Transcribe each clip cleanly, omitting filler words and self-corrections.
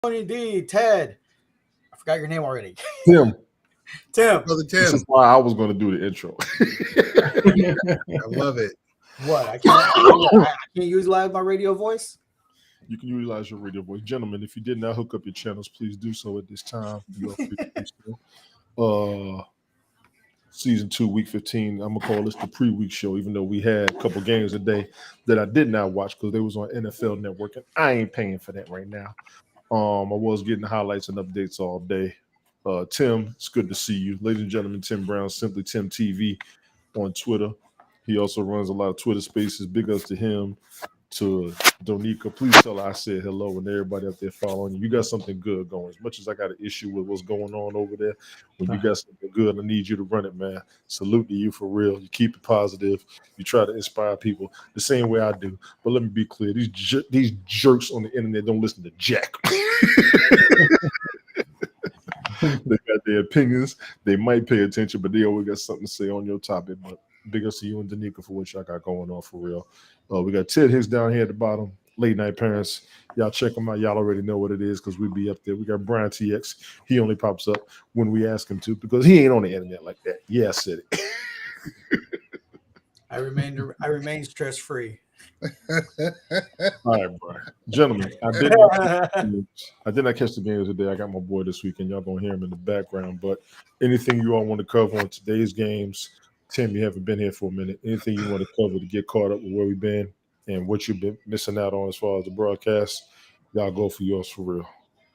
Tony D, Ted. I forgot your name already. Tim. Tim. Brother This Tim. is why I was going to do the intro. I love it. What? I can't utilize my radio voice? You can utilize your radio voice. Gentlemen, if you did not hook up your channels, please do so at this time. You are free to do so. Season 2, week 15. I'm gonna call this the pre-week show, even though we had a couple games a day that I did not watch because they was on NFL Network, and I ain't paying for that right now. I was getting the highlights and updates all day. Tim, it's good to see you. Ladies and gentlemen, Tim Brown, Simply Tim TV on Twitter. He also runs a lot of Twitter spaces. Big ups to him. To Donika, please tell her I said hello and everybody up there following you. You got something good going. As much as I got an issue with what's going on over there, when you got something good, I need you to run it, man. Salute to you for real. You keep it positive. You try to inspire people the same way I do. But let me be clear: these jerks on the internet don't listen to jack. They got their opinions. They might pay attention, but they always got something to say on your topic. But big ups to you and Danica for what y'all got going on for real. We got Ted Hicks down here at the bottom, Late Night Parents. Y'all check them out. Y'all already know what it is because we be up there. We got Brian TX. He only pops up when we ask him to because he ain't on the internet like that. Yeah, I said it. I remain stress free. All right, Brian. Gentlemen, I did not catch the games today. I got my boy this weekend. Y'all gonna hear him in the background. But anything you all want to cover on today's games? Tim, you haven't been here for a minute. Anything you want to cover to get caught up with where we've been and what you've been missing out on as far as the broadcast? Y'all go for yours for real.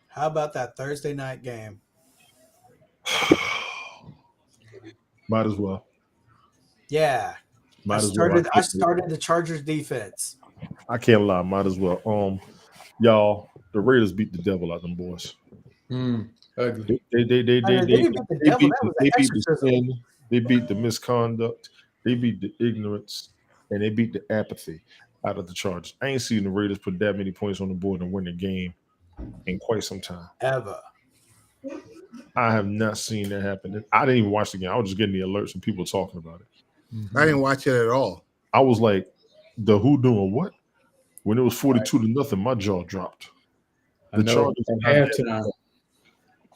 How about that Thursday night game? Might as well. Yeah. I started the Chargers defense. I can't lie. Might as well. Y'all, the Raiders beat the devil out of them boys. Ugly. They beat the misconduct, they beat the ignorance, and they beat the apathy out of the Chargers. I ain't seen the Raiders put that many points on the board and win a game in quite some time. Ever. I have not seen that happen. I didn't even watch the game. I was just getting the alerts and people talking about it. I didn't watch it at all. I was like, the who doing what? When it was 42-0, my jaw dropped. The Chargers at halftime.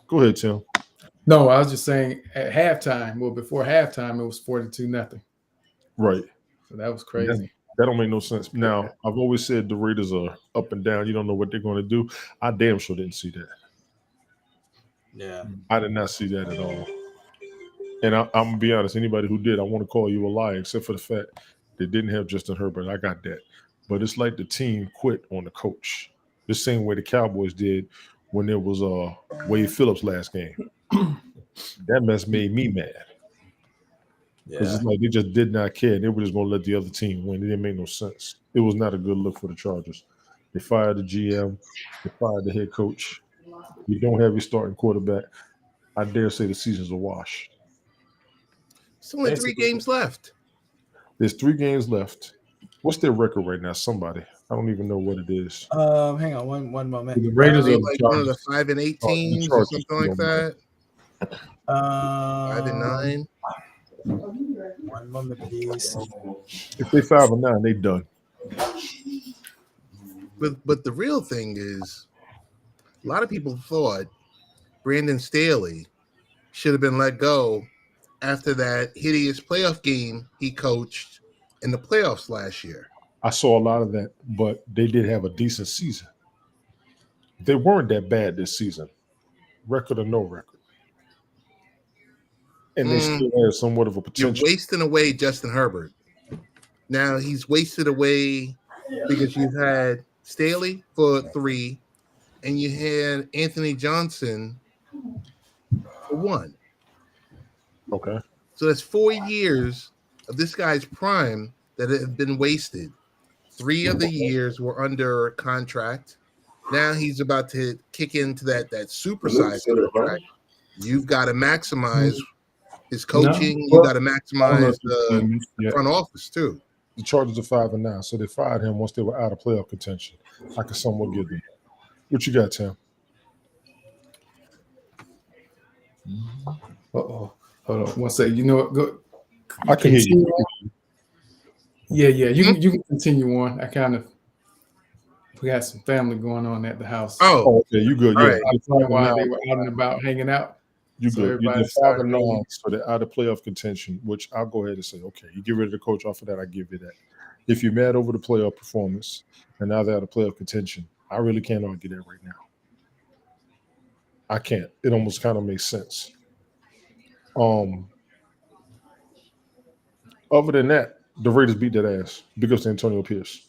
Go ahead, Tim. No, I was just saying at halftime. Well, before halftime, it was 42-0. Right. So that was crazy. That don't make no sense. Now, I've always said the Raiders are up and down. You don't know what they're going to do. I damn sure didn't see that. Yeah. I did not see that at all. And I'm going to be honest, anybody who did, I want to call you a liar, except for the fact they didn't have Justin Herbert. I got that. But it's like the team quit on the coach. The same way the Cowboys did when there was Wade Phillips last game. That mess made me mad. Because it's like they just did not care. They were just going to let the other team win. It didn't make no sense. It was not a good look for the Chargers. They fired the GM. They fired the head coach. You don't have your starting quarterback. I dare say the season's a wash. There's only 3 games left. There's 3 games left. What's their record right now? Somebody. I don't even know what it is. Hang on one moment. The Raiders are like one of the 5-8 teams or something like that. 5-9. One moment, please. If they 5-9, they done. But the real thing is, a lot of people thought Brandon Staley should have been let go after that hideous playoff game he coached in the playoffs last year. I saw a lot of that, but they did have a decent season. They weren't that bad this season, record or no record. And they still have somewhat of a potential. You're wasting away Justin Herbert. Now he's wasted away because you've had Staley for 3, and you had Anthony Johnson for 1. Okay. So that's 4 years of this guy's prime that have been wasted. 3 of the years were under contract. Now he's about to kick into that supersized contract. You've got to maximize his coaching. You got to maximize the front office too. The Chargers are 5-9, so they fired him once they were out of playoff contention. I can somewhat give them. What you got, Tim? Hold on. One second. You know what? Go. I can hear you. Yeah. You can continue on. I kind of. We had some family going on at the house. Oh, Oh, okay, you good? All Yeah, right. While they were out and about hanging out. you So good. You're everybody the 5 started and rolling. 9, so they're out of playoff contention. Which I'll go ahead and say, okay, you get rid of the coach off of that. I give you that. If you're mad over the playoff performance and now they're out of playoff contention, I really can't argue that right now. I can't. It almost kind of makes sense. Other than that, the Raiders beat that ass because of Antonio Pierce.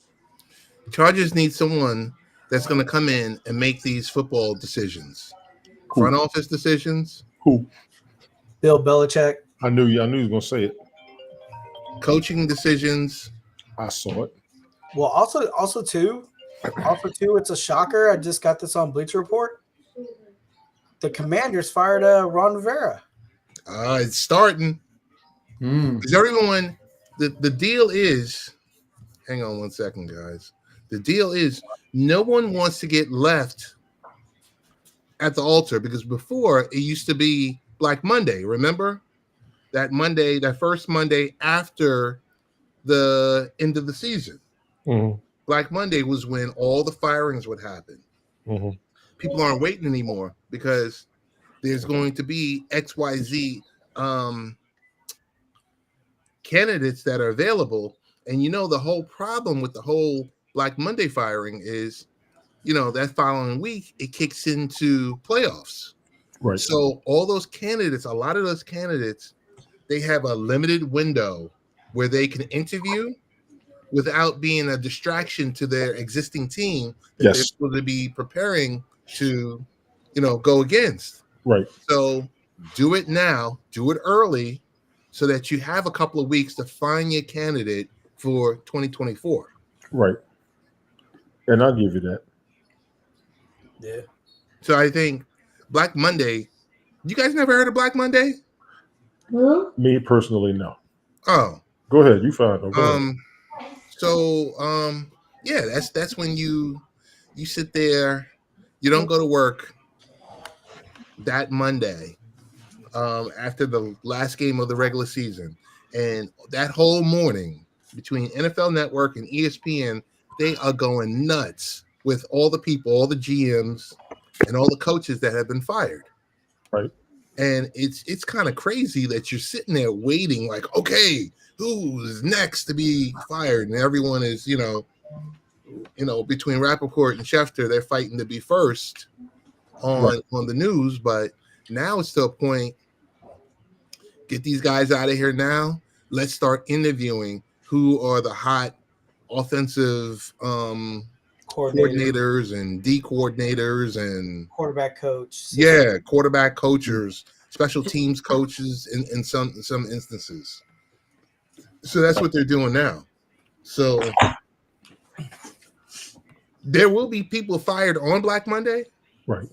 Chargers need someone that's going to come in and make these football decisions, Who? front office decisions, Who? Bill Belichick. I knew you was gonna say it. coaching decisions. I saw it. Well, also too, it's a shocker. I just got this on Bleacher Report. The Commanders fired Ron Rivera. It's starting. Because everyone, the deal is, hang on one second, guys. The deal is no one wants to get left at the altar because before it used to be Black Monday. Remember that Monday, that first Monday after the end of the season. Mm-hmm. Black Monday was when all the firings would happen. Mm-hmm. People aren't waiting anymore because there's going to be XYZ candidates that are available. And the whole problem with the whole Black Monday firing is, that following week, it kicks into playoffs. Right. So all those candidates, a lot of those candidates, they have a limited window where they can interview without being a distraction to their existing team that they're supposed to be preparing to, go against. Right. So do it now, do it early so that you have a couple of weeks to find your candidate for 2024. Right. And I'll give you that. Yeah. So I think Black Monday, you guys never heard of Black Monday? Me personally, no. Oh. Go ahead. You find it. Yeah, that's when you sit there, you don't go to work that Monday after the last game of the regular season. And that whole morning between NFL Network and ESPN, they are going nuts with all the people, all the GMs, and all the coaches that have been fired. Right. And it's kind of crazy that you're sitting there waiting, like, okay, who's next to be fired? And everyone is, between Rappaport and Schefter, they're fighting to be first on the news. But now it's to a point, get these guys out of here now. Let's start interviewing who are the hot offensive coordinators and D coordinators and quarterback coach. Yeah, quarterback coaches, special teams coaches in some instances. So that's what they're doing now. So there will be people fired on Black Monday. Right.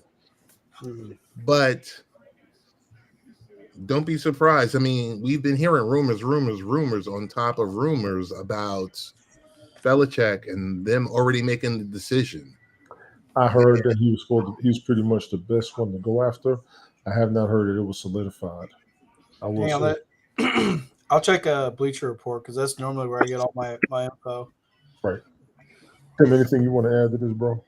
But don't be surprised. I mean, we've been hearing rumors on top of rumors about Belichick and them already making the decision. I heard that he was pretty much the best one to go after. I have not heard that it was solidified. I will say. I'll check a Bleacher Report because that's normally where I get all my info. Right. Tim, anything you want to add to this, bro?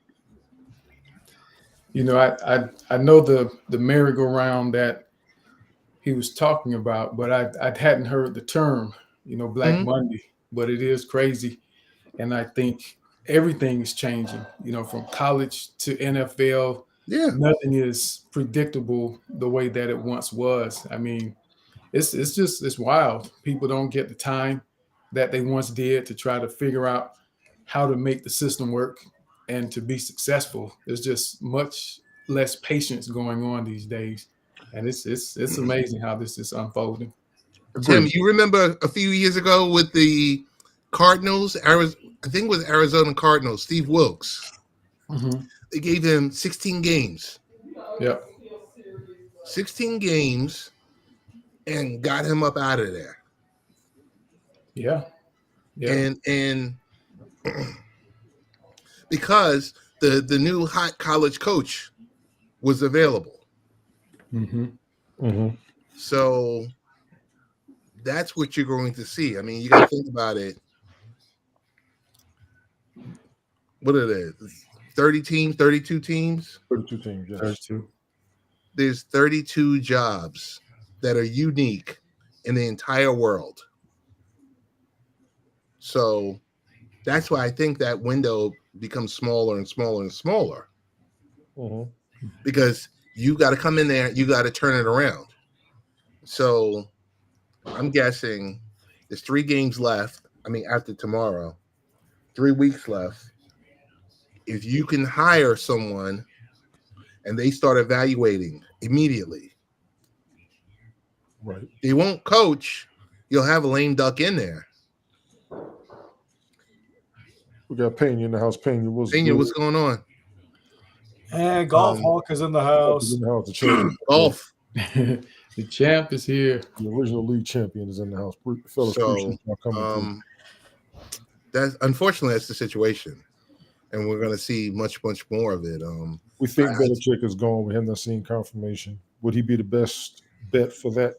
I know the merry-go-round that he was talking about, but I hadn't heard the term, Black Monday. But it is crazy, and I think everything is changing. From college to NFL, nothing is predictable the way that it once was. I mean, it's wild. People don't get the time that they once did to try to figure out how to make the system work and to be successful. There's just much less patience going on these days. And it's amazing how this is unfolding. Tim, you remember a few years ago with the Cardinals, I think it was Arizona Cardinals, Steve Wilkes. Mm-hmm. They gave him 16 games. Yep. 16 games and got him up out of there. Yeah. And because the new hot college coach was available. Mm-hmm. Mm-hmm. So that's what you're going to see. I mean, you got to think about it. what are they? 30 teams, 32 teams. 32 teams. Yes. 32. There's 32 jobs that are unique in the entire world. So that's why I think that window becomes smaller and smaller and smaller. Because you got to come in there, you got to turn it around. So I'm guessing there's 3 games left. I mean, after tomorrow, 3 weeks left. If you can hire someone and they start evaluating immediately, Right. they won't coach. You'll have a lame duck in there. We got Pena in the house. Pena, what's going on? And Golf Hawk is in the house. In the house, the champion. Golf. The champ is here. The original league champion is in the house. Fellas, So, appreciate y'all coming that's unfortunately that's the situation, and we're going to see much more of it. we think Belichick is gone. We have not seen confirmation. Would he be the best bet for that?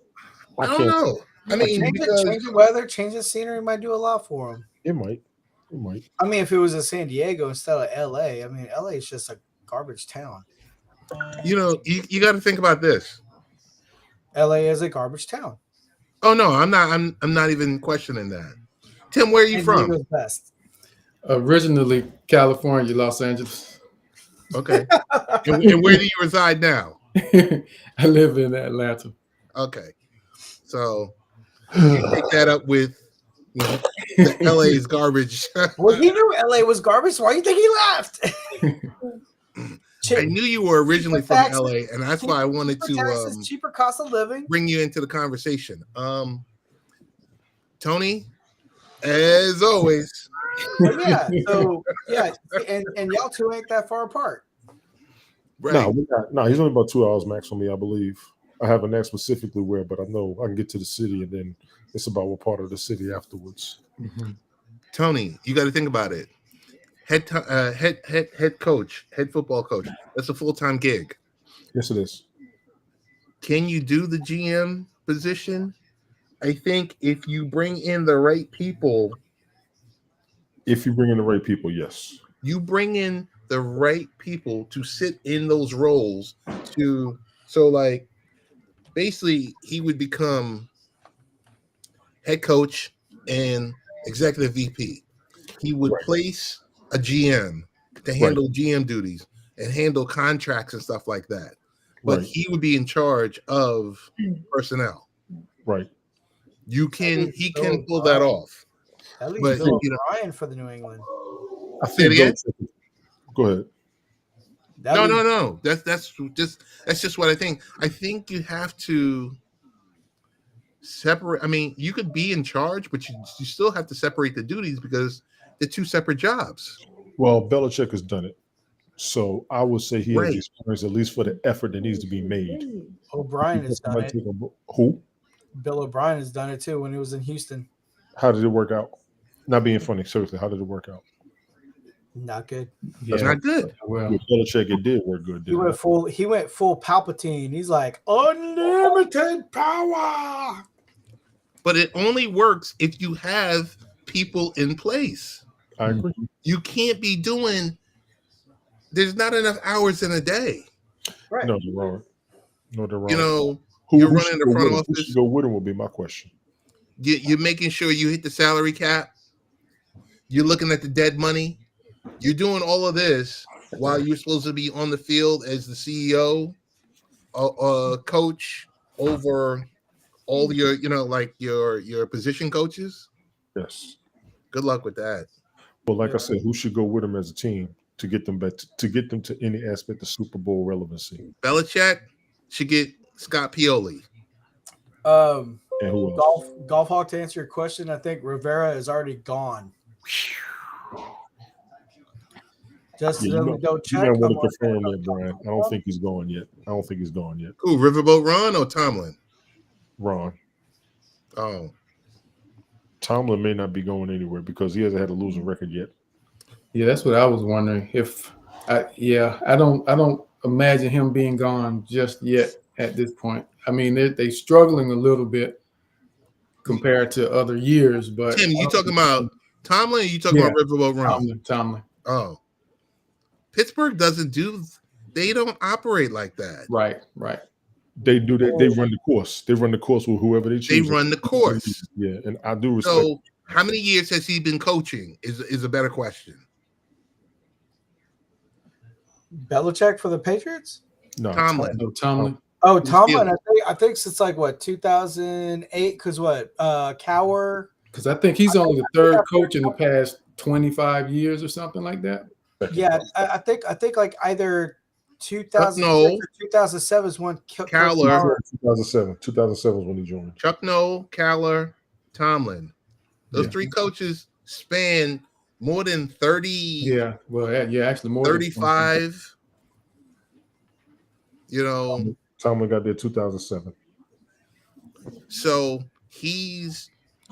I don't know. I mean, change the weather, change the scenery might do a lot for him. It might. It might. I mean, if it was in San Diego instead of LA, I mean, LA is just a garbage town. You know, you got to think about this. LA is a garbage town. Oh no, I'm not even questioning that. Tim, where are you from? Diego's best. Originally California, Los Angeles. Okay. and where do you reside now? I live in Atlanta. Okay. So you take that up with the LA's garbage. Well, he knew LA was garbage. So why do you think he left? I knew you were originally from LA, and that's why I wanted to cheaper cost of living. Bring you into the conversation. Tony, as always. Yeah, so yeah, and y'all two ain't that far apart. Right. No, we're not. No, he's only about 2 hours max from me, I believe. I haven't asked specifically where, but I know I can get to the city, and then it's about what part of the city afterwards. Tony, you got to think about it. Head coach, head football coach. That's a full-time gig. Yes, it is. Can you do the GM position? I think if you bring in the right people. If you bring in the right people, yes. You bring in the right people to sit in those roles so like basically he would become head coach and executive VP. He would place a GM to handle GM duties and handle contracts and stuff like that. But he would be in charge of personnel. Right. He can pull that off. At least Bill O'Brien for the New England. I think again? Go ahead. No. That's just what I think. I think you have to separate. I mean, you could be in charge, but you still have to separate the duties because they're 2 separate jobs. Well, Belichick has done it. So I would say he has the experience, at least for the effort that needs to be made. O'Brien has done it. Who? Bill O'Brien has done it too when he was in Houston. How did it work out? Not being funny, seriously, how did it work out? Not good. It's not good. Well, with Belichick, it did work good. He went full Palpatine. He's like unlimited power. But it only works if you have people in place. I agree. You can't be doing. There's not enough hours in a day. Right. No, they're wrong. You know, you're running the front office. Who should go with him will be my question. You're making sure you hit the salary cap. You're looking at the dead money. You're doing all of this while you're supposed to be on the field as the CEO, coach over all your, your position coaches. Yes. Good luck with that. Well, like I said, who should go with him as a team to get them back to get them to any aspect of Super Bowl relevancy? Belichick should get Scott Pioli. And who else? Golf Hawk, to answer your question, I think Rivera is already gone. Just let me go check. You want to confirm that, Brian. I don't think he's gone yet. Who, Riverboat Ron or Tomlin? Ron. Oh. Tomlin may not be going anywhere because he hasn't had a losing record yet. Yeah, that's what I was wondering. I don't imagine him being gone just yet at this point. I mean, they're struggling a little bit compared to other years. But Tim, you talking about Tomlin or you talking about Riverboat Ron? Tomlin. Oh. Pittsburgh they don't operate like that. Right. They do that. They run the course. They run the course with whoever they choose. They run the course. Yeah, and I do respect. So, how many years has he been coaching? Is a better question. Belichick for the Patriots? No, Tomlin. No, Tomlin. Oh, Tomlin. I think since like what 2008. Because what Cowher. Because I think he's only the third coach in the past 25 years or something like that. Yeah, I think like either 2006 Noll. or 2007 is when Cowher. 2007. 2007 was when he joined. Chuck Noll, Cowher, Tomlin. Those three coaches span more than 30. Yeah, well, yeah, actually more 35. You know, Tomlin got there 2007. so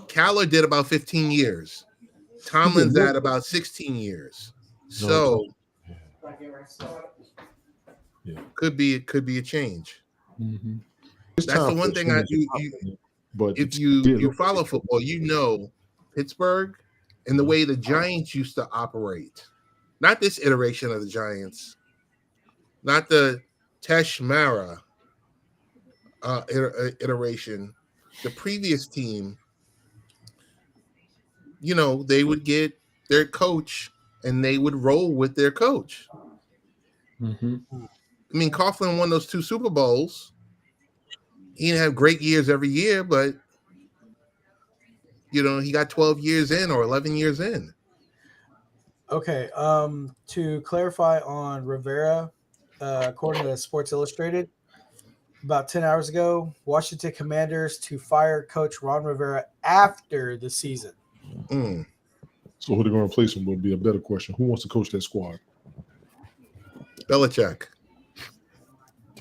Cowher did about 15 years. Tomlin's at about 16 years. So could be a change. Mm-hmm. That's the one thing but if you follow football, you know Pittsburgh and the way the Giants used to operate. Not this iteration of the Giants, not the Tesh Mara iteration. The previous team, you know, they would get their coach and they would roll with their coach. Mm-hmm. I mean, Coughlin won those 2 Super Bowls. He didn't have great years every year, but you know, he got 12 years in or 11 years in. Okay. To clarify on Rivera, according to Sports Illustrated, about 10 hours ago, Washington Commanders to fire coach Ron Rivera after the season. Mm. So who they're going to replace him would be a better question. Who wants to coach that squad? Belichick.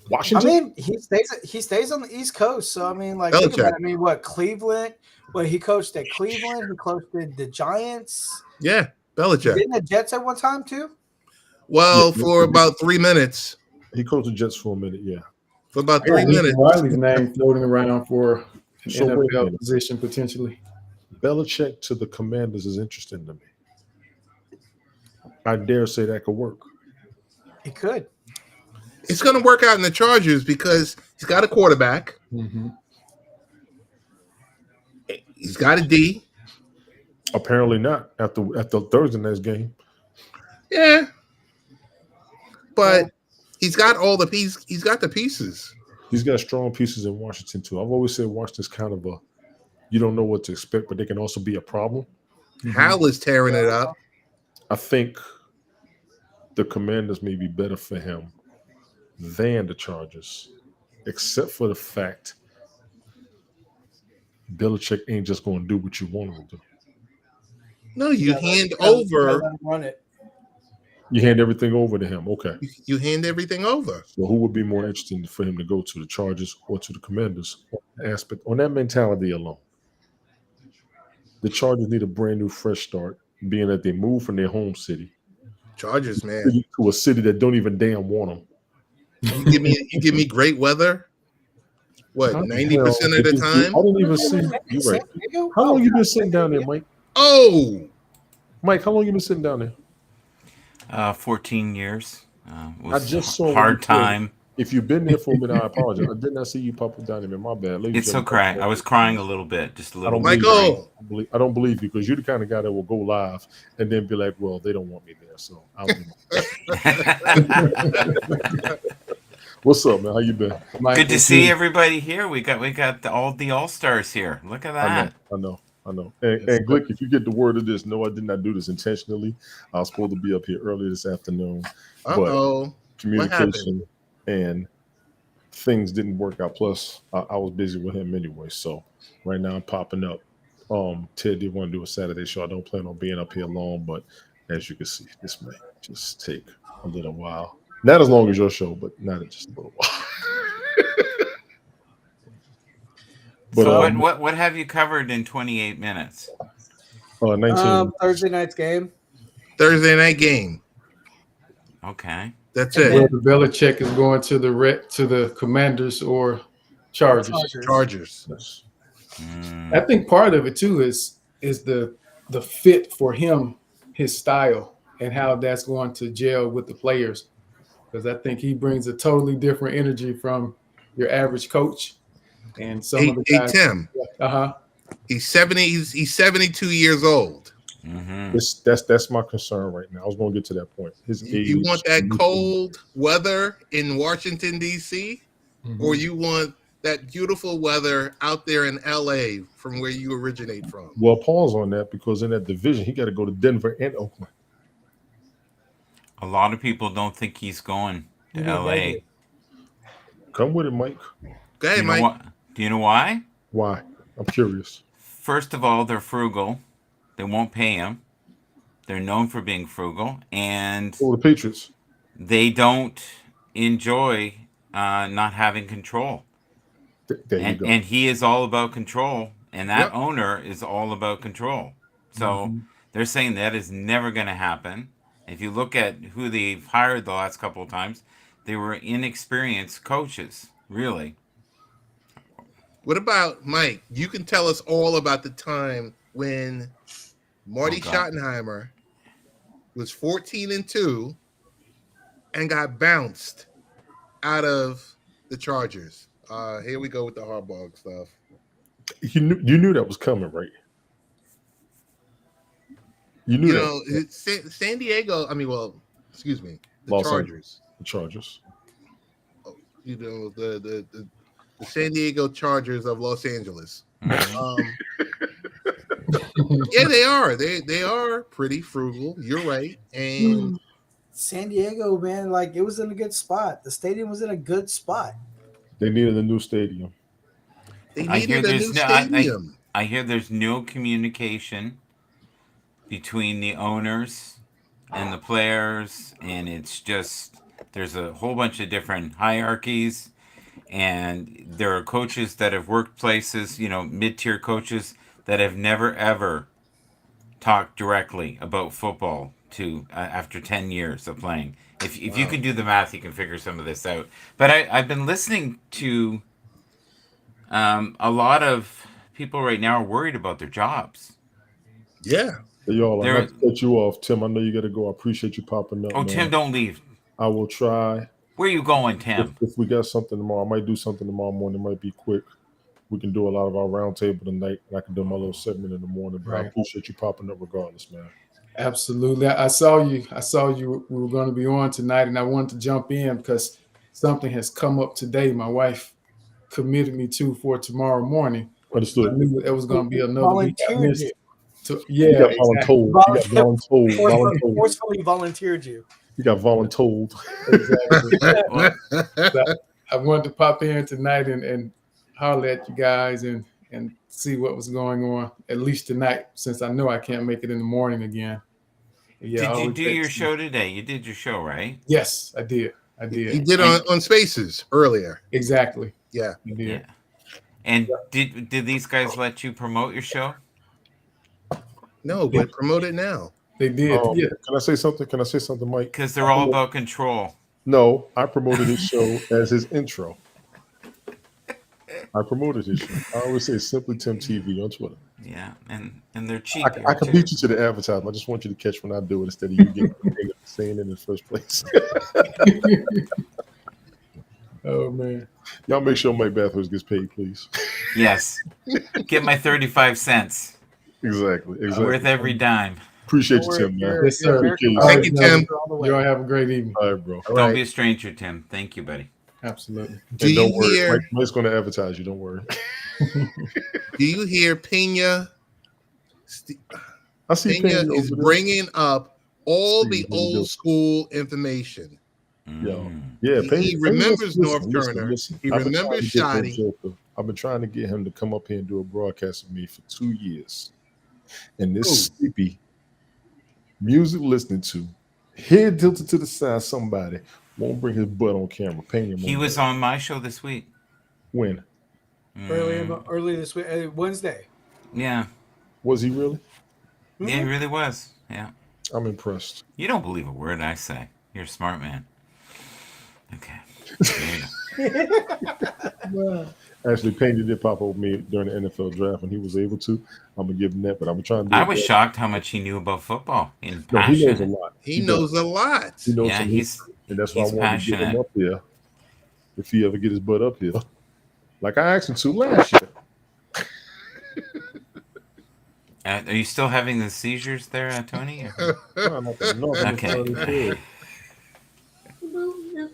Washington. I mean, he stays on the East Coast, so I mean, like, think about it. I mean, what Cleveland? What he coached at Cleveland? He coached the Giants. Yeah, Belichick. Didn't the Jets at one time too? Well, for about 3 minutes. He coached the Jets for a minute. Yeah, for about 3 minutes. Riley's name floating around for an NFL position potentially. Belichick to the Commanders is interesting to me. I dare say that could work. He could. It's going to work out in the Chargers because he's got a quarterback. Mm-hmm. He's got a D. Apparently not after Thursday night's game. Yeah, but he's got all the pieces. He's got the pieces. He's got strong pieces in Washington too. I've always said Washington's kind of you don't know what to expect, but they can also be a problem. Mm-hmm. Hal is tearing it up. I think the Commanders may be better for him than the Chargers, except for the fact Belichick ain't just going to do what you want him to do. No, you hand over. Run it. You hand everything over to him. Okay. You hand everything over. So who would be more interesting for him to go to, the Chargers or to the Commanders? On that mentality alone. The Chargers need a brand new fresh start, being that they moved from their home city. Chargers, man. To a city that don't even damn want them. You give me great weather. What, 90% of the time? I didn't even see you right. How long you been sitting down there, Mike? Oh, Mike, how long you been sitting down there? 14 years. I just saw hard time. If you've been there for a minute, I apologize. I did not see you pop up down there. My bad. It's so crying. I was crying a little bit, just a little. Michael, I don't believe you because you're the kind of guy that will go live and then be like, "Well, they don't want me there." So, what's up, man? How you been? Good to see everybody here. We got all the all-stars here. Look at that. I know. And Glick, if you get the word of this, no, I did not do this intentionally. I was supposed to be up here earlier this afternoon, but communication and things didn't work out. Plus, I was busy with him anyway. So right now I'm popping up. Ted did want to do a Saturday show. I don't plan on being up here long, but as you can see, this may just take a little while. Not as long as your show, but not just a little while. But so what have you covered in 28 minutes? 19. Thursday night game. Okay. Okay. That's it. Whether Belichick is going to the Commanders or Chargers. Yes. I think part of it too is the fit for him, his style. and how that's going to gel with the players. Because I think he brings a totally different energy from your average coach. And some of the Hey guys, Tim, he's 70. He's 72 years old. Mm-hmm. That's my concern right now. I was going to get to that point. His age. You want that cold weather in Washington D.C., or you want that beautiful weather out there in L.A. from where you originate from? Well, pause on that, because in that division, he got to go to Denver and Oakland. A lot of people don't think he's going to LA. Come with it, Mike. Go ahead, Mike. Do you know why? Why? I'm curious. First of all, they're frugal. They won't pay him. They're known for being frugal, and Oh, the Patriots. they don't enjoy not having control. There you go. And he is all about control, and that owner is all about control. So they're saying that is never going to happen. If you look at who they've hired the last couple of times, they were inexperienced coaches, really. What about Mike? You can tell us all about the time when Marty Schottenheimer was 14-2 and got bounced out of the Chargers. Here we go with the Harbaugh stuff. You knew that was coming, right? You knew that. San Diego. I mean, well, excuse me, the Los Chargers. Angeles. The Chargers. You know, the San Diego Chargers of Los Angeles. Yeah, they are. They are pretty frugal. You're right. And San Diego, man, like it was in a good spot. The stadium was in a good spot. They needed a new stadium. They needed a new stadium. I hear there's no communication between the owners and the players, and it's just there's a whole bunch of different hierarchies, and there are coaches that have worked places, mid-tier coaches that have never ever talked directly about football to after 10 years of playing. If you can do the math, you can figure some of this out. But I've been listening to a lot of people right now are worried about their jobs. Yeah. Hey, y'all, I'm not to cut you off, Tim. I know you got to go. I appreciate you popping up. Oh, man. Tim, don't leave. I will try. Where are you going, Tim? If we got something tomorrow, I might do something tomorrow morning. It might be quick. We can do a lot of our roundtable tonight, and I can do my little segment in the morning. But I appreciate you popping up regardless, man. Absolutely. I saw you. We were going to be on tonight, and I wanted to jump in because something has come up today. My wife committed me for tomorrow morning. Understood. I knew it was going to be another week I missed. You got voluntold. Forcefully volunteered you. You got voluntold. Exactly. I wanted to pop in tonight and holler at you guys and see what was going on, at least tonight, since I know I can't make it in the morning again. Yeah, did you do your show today? You did your show, right? Yes, I did. You did on Spaces earlier. Exactly. Yeah. You did. Yeah. And did these guys let you promote your show? No, but promote it now. They did. Yeah. Can I say something, Mike? Because they're all about control. No, I promoted his show as his intro. I promoted his show. I always say Simply Tim TV on Twitter. Yeah, and they're cheap. I can beat you to the advertisement. I just want you to catch when I do it instead of you getting saying it in the first place. Oh man! Y'all make sure Mike Bathurst gets paid, please. Yes, get my 35 cents. Exactly. Worth every dime. Appreciate you, Tim, man. Yes, sir. Thank you, Tim. You all have a great evening. All right, bro. Don't be a stranger, Tim. Thank you, buddy. Absolutely. Do you hear? Mike's going to advertise you. Don't worry. Do you hear Pena? I see Pena is bringing up all the old school information. Yeah, he remembers North Turner. He remembers Shotty. I've been trying to get him to come up here and do a broadcast with me for 2 years. And this sleepy music listening to, head tilted to the side, somebody won't bring his butt on camera. He was on my show this week. When? Early this week, Wednesday. Yeah. Was he really? Yeah, he really was. Yeah. I'm impressed. You don't believe a word I say. You're a smart man. Okay. Actually, Payne did pop over me during the NFL draft when he was able to. I'm gonna give him that, but I'm trying to do I it. was shocked how much he knew about football and No, he knows a passionate. lot. He does. knows a lot. He knows Yeah, some history, and that's why I he's wanted to get him passionate. up here. If he ever get his butt up here, like I asked him to last year. Are you still having the seizures there, Tony? Trying not to knock him in Okay. front of his head.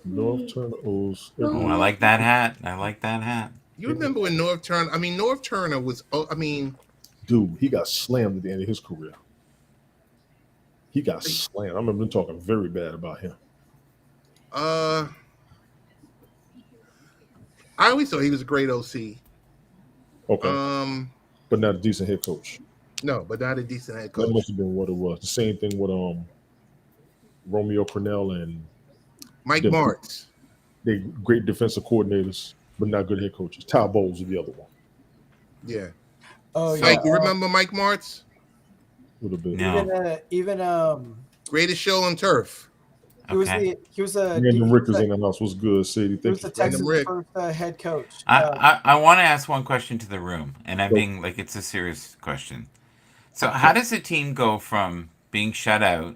North Turner O's. Oh, I like that hat. I like that hat. You remember when North Turner? I mean, North Turner was. Oh, I mean, Dude, he got slammed at the end of his career. He got slammed. I remember them talking very bad about him. I always thought he was a great OC. Okay, but not a decent head coach. No, but not a decent head That coach. must have been what it was. The same thing with Romeo Cornell and Mike them- Martz. They great defensive coordinators, but not good head coaches. Ty Bowles is the other one. Yeah. Oh yeah. Mike, you remember Mike Martz? Would have been. No. Even Greatest show on turf. he was Okay. he was a Random Rick is in the house. What's good, Sadie? he was Thank the you. Texans' Rick. first head coach. I want to ask one question to the room, and I'm Go. being like it's a serious question. So, how does a team go from being shut out,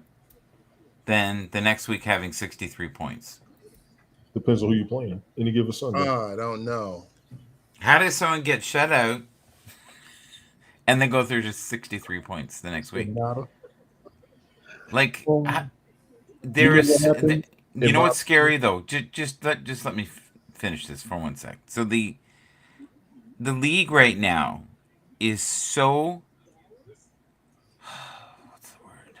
then the next week having 63 points? Depends on who you're playing. Any given Sunday. Oh, I don't know. How does someone get shut out and then go through just 63 points the next week? Nada. Like, Um, there you know is. what happened? You know In what's scary though? Just let me finish this for 1 sec. So the league right now is so. What's the word?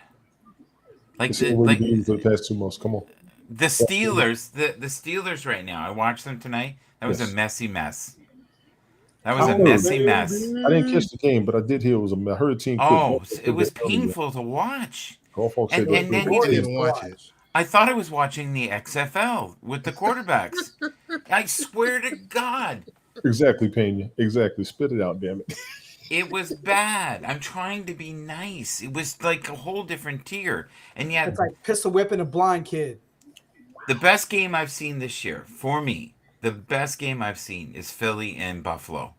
Like It's the already like been for the past 2 months. Come on. the Steelers. The Steelers right now. I watched them tonight. That was Yes. a messy mess. That was a Oh, messy baby. mess. I didn't catch the game, but I did hear it was I heard a team quit. Oh, it was painful to watch. Golf Hawk said And that. then I didn't even watch it. I thought I was watching the XFL with the quarterbacks. I swear to God, Exactly, Pena. Exactly. Spit it out, damn it. it was bad. I'm trying to be nice. It was like a whole different tier. And yet, It's like pistol whipping a blind kid. the best game I've seen this year, for me, the best game I've seen is Philly and Buffalo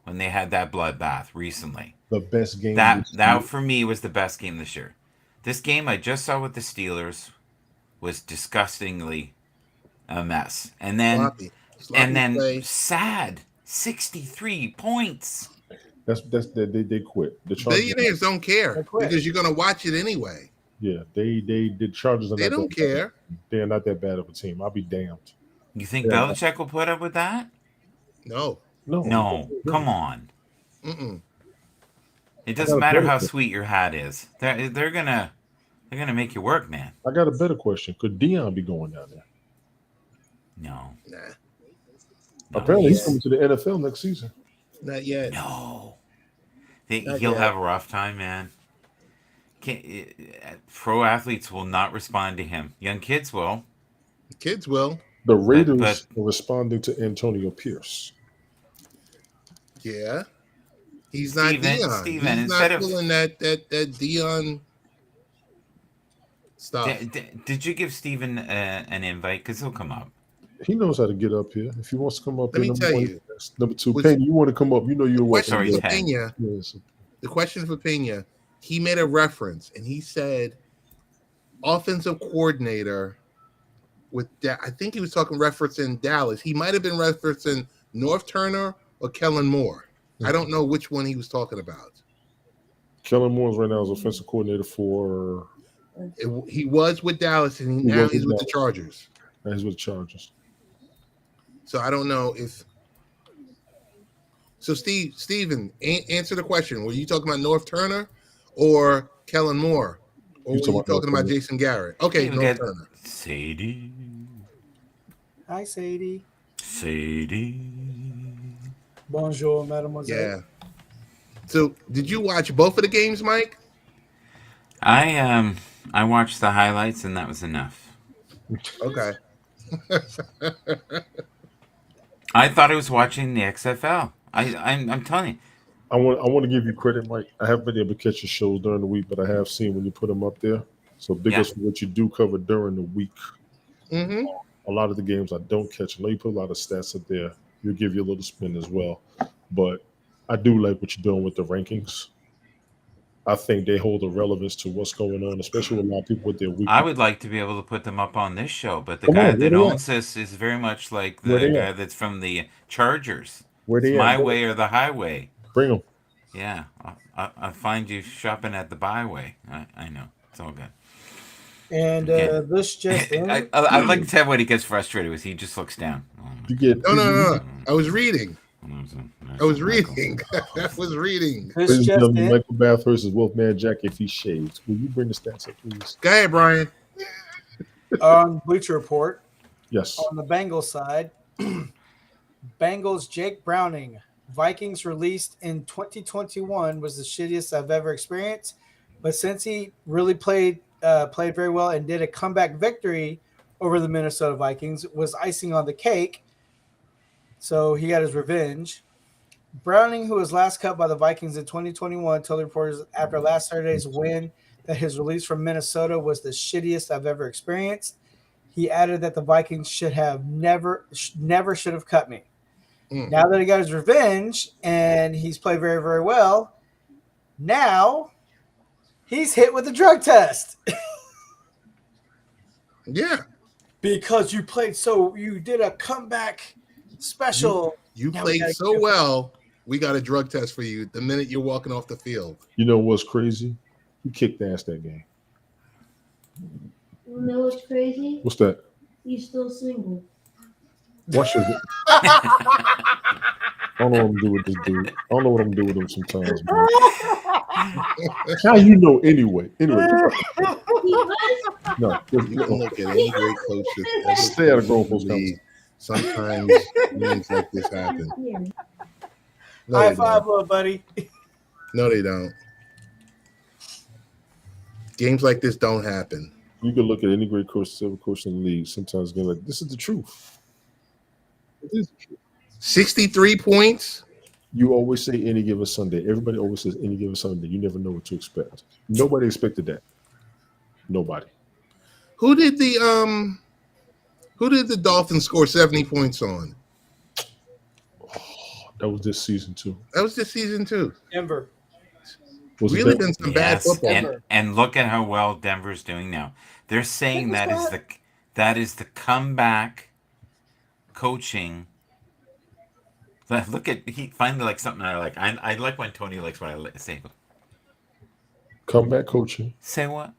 when they had that bloodbath recently. The best game. That for me was the best game this year. This game I just saw with the Steelers was disgustingly a mess. And then Sloppy play. sad 63 points. That's they quit. The Chargers. Billionaires don't care They quit. because you're gonna watch it anyway. Yeah, they the Chargers are They not don't that care. bad. They're not that bad of a team. I'll be damned. You think Yeah. Belichick will put up with that? No. No, come on. Mm-mm. It doesn't matter how sweet your hat is. They're gonna make you work, man. I got a better question. Could Dion be going down there? No. Nah. No, Apparently, he's coming to the NFL next season. Not yet. No. Not He'll yet. have a rough time, man. Pro athletes will not respond to him. Young kids will. Kids will. The Raiders but- are responding to Antonio Pierce. Yeah. He's not Dion. Steven, He's instead not of- pulling that Dion stuff. Did you give Steven an invite? Because he'll come up. He knows how to get up here. If he wants to come up Let here, me tell you. that's number two. Was- Payne, you want to come up? You know you're welcome. Sorry, For Ted. Pena, Yes. the question for Pena, he made a reference and he said offensive coordinator with I think he was talking referencing Dallas. He might have been referencing North Turner or Kellen Moore. I don't know which one he was talking about. Kellen Moore's right now is offensive coordinator for. He was with Dallas and now was he's with with the Chargers. He's with the Chargers. So I don't know if. So Steven, answer the question. Were you talking about North Turner or Kellen Moore? Or were you talking about Jason Garrett? Okay, Even North get Turner. Sadie. Hi, Sadie. Sadie. Bonjour, mademoiselle. Yeah. So did you watch both of the games, Mike? I watched the highlights and that was enough. Okay. I thought I was watching the XFL. I'm telling you. I want to give you credit, Mike. I haven't been able to catch your shows during the week, but I have seen when you put them up there. So big ups for what you do cover during the week. Mm-hmm. A lot of the games I don't catch. I know you put a lot of stats up there. you'll give you a little spin as well. But I do like what you're doing with the rankings. I think they hold a relevance to what's going on, especially with a lot of people with their weekly. I would like to be able to put them up on this show, but the Come guy on, where that they owns this is very much like Where the they guy at? that's from the Chargers. Where It's they my at? way or the highway. Bring them. Yeah, I find you shopping at the byway. I know. It's all good. And Okay. this just in. I'd like to have what he gets frustrated with. He just looks down. Oh, You get No. I was reading. I was Michael. reading. I was reading. This Ladies and just gentlemen, in. Michael Bath versus Wolfman Jack if he shaves. Will you bring the stats up, please? Go ahead, Brian. On Bleacher Report, Yes. on the Bengals side, Bengals Jake Browning, Vikings released in 2021 was the shittiest I've ever experienced. But since he really played very well and did a comeback victory over the Minnesota Vikings, was icing on the cake. So he got his revenge. Browning, who was last cut by the Vikings in 2021, told reporters after last Saturday's win that his release from Minnesota was the shittiest I've ever experienced. He added that the Vikings should have never should have cut me. Now that he got his revenge and he's played very, very well, now he's hit with a drug test. Yeah. Because you did a comeback special. You Now we played gotta so get- well, we got a drug test for you the minute you're walking off the field. You know what's crazy? He kicked ass that game. You know what's crazy? What's that? He's still single. Watch this. I don't know what I'm doing with this dude. I don't know what I'm doing with him sometimes, man. How you know anyway? Anyway, no. You can look at any great coach that's ever Stay out of grown folks' coached the league. Sometimes things like this happen. Here. No, High they five, don't. little buddy. No, they don't. Games like this don't happen. You can look at any great coach that's ever coached in the league. Sometimes get like, this is the truth. It is the truth. 63 points. You always say any given Sunday. Everybody always says any given Sunday. You never know what to expect. Nobody expected that. Nobody. Who did the Dolphins score 70 points on? That was this season too. That was this season too. Denver. Was Really it been some bad Yes, football. and look at how well Denver's doing now. They're saying that is the comeback coaching. Look at he finally like something I like. I like when Tony likes what I say. comeback coaching? Say what?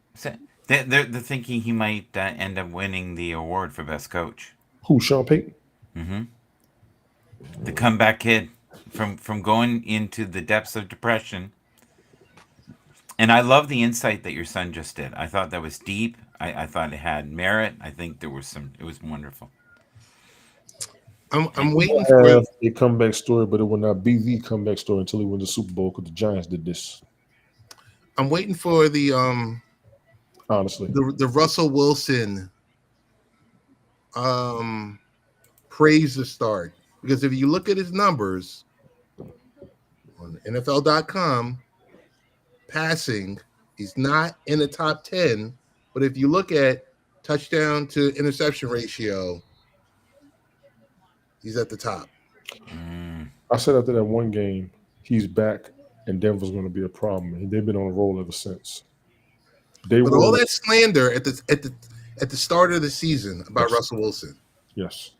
They're thinking he might end up winning the award for best coach. Who? Sean Payton? Mm-hmm. The comeback kid from going into the depths of depression. And I love the insight that your son just did. I thought that was deep. I thought it had merit. I think there was it was wonderful. I'm waiting for Have a comeback story, but it will not be the comeback story until he wins the Super Bowl because the Giants did this. I'm waiting for the Honestly, the Russell Wilson praise to start, because if you look at his numbers on NFL.com, passing, he's not in the top 10, but if you look at touchdown to interception ratio, he's at the top. I said after that one game, he's back, and Denver's going to be a problem. And they've been on a roll ever since. But all that slander at the start of the season about Yes. Russell Wilson, Yes.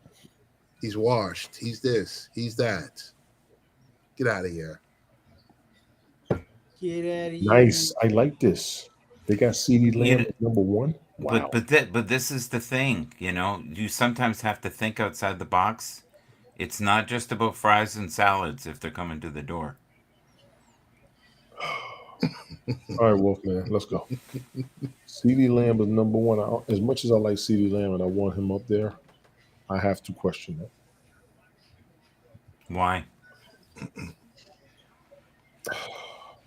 he's washed, he's this, he's that. Get out of here. Get out of here. Nice. I like this. They got CeeDee Lamb at number one. Wow. But this is the thing, you sometimes have to think outside the box. It's not just about fries and salads if they're coming to the door. All right, Wolfman, let's go. CeeDee Lamb is number one. As much as I like CeeDee Lamb and I want him up there, I have to question that. Why?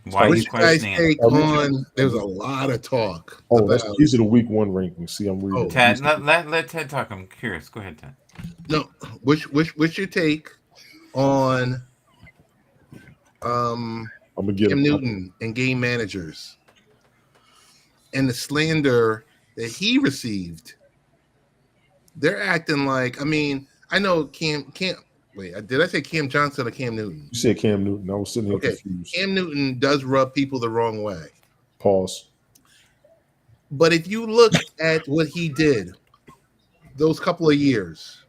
Why are What's you your guys' questioning it? take on? There was a lot of talk. Oh, about, these are the week one rankings. See, I'm reading. Oh, Ted, let Ted talk. I'm curious. Go ahead, Ted. no. What's your take on I'm gonna get Cam him. Newton and game managers and the slander that he received? They're acting like, I mean, I know Cam Wait, did I say Cam Johnson or Cam Newton? You said Cam Newton. I was sitting here Okay, confused. Cam Newton does rub people the wrong way. Pause. But if you look at what he did those couple of years,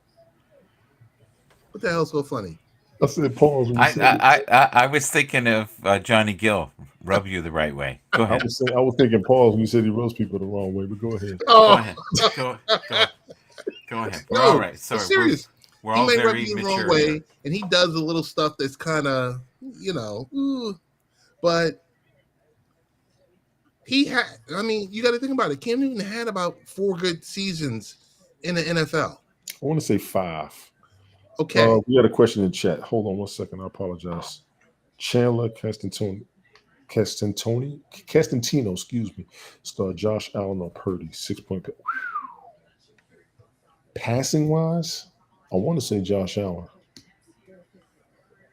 what the hell's so funny? I said pause. When you said it. I was thinking of Johnny Gill. Rub you the right way. Go I ahead. was thinking pause when you said he rubs people the wrong way. But go ahead. Go Oh, ahead. Go ahead. We're no, all right. Sorry. serious. We're He all may rub very you the wrong mature way, here. and he does a little stuff that's kind of, but he had. I mean, you got to think about it. Cam Newton had about 4 good seasons in the NFL. I want to say 5. Okay, We had a question in chat. Hold on one second. I apologize. Chandler Castantino, excuse me. Star Josh Allen or Purdy, 6-point. Passing wise, I want to say Josh Allen.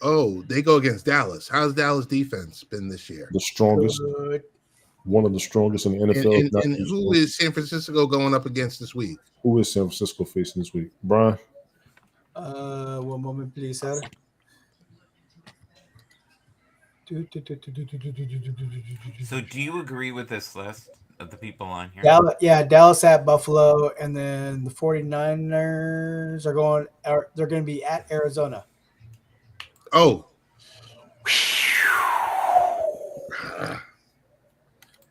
oh, they go against Dallas. How's Dallas defense been this year? The strongest, Good. one of the strongest in the NFL. And, and who is San Francisco going up against this week? Who is San Francisco facing this week? Brian? One moment, please, sir. So, do you agree with this list of the people on here? Dallas at Buffalo, and then the 49ers they're going to be at Arizona. Oh,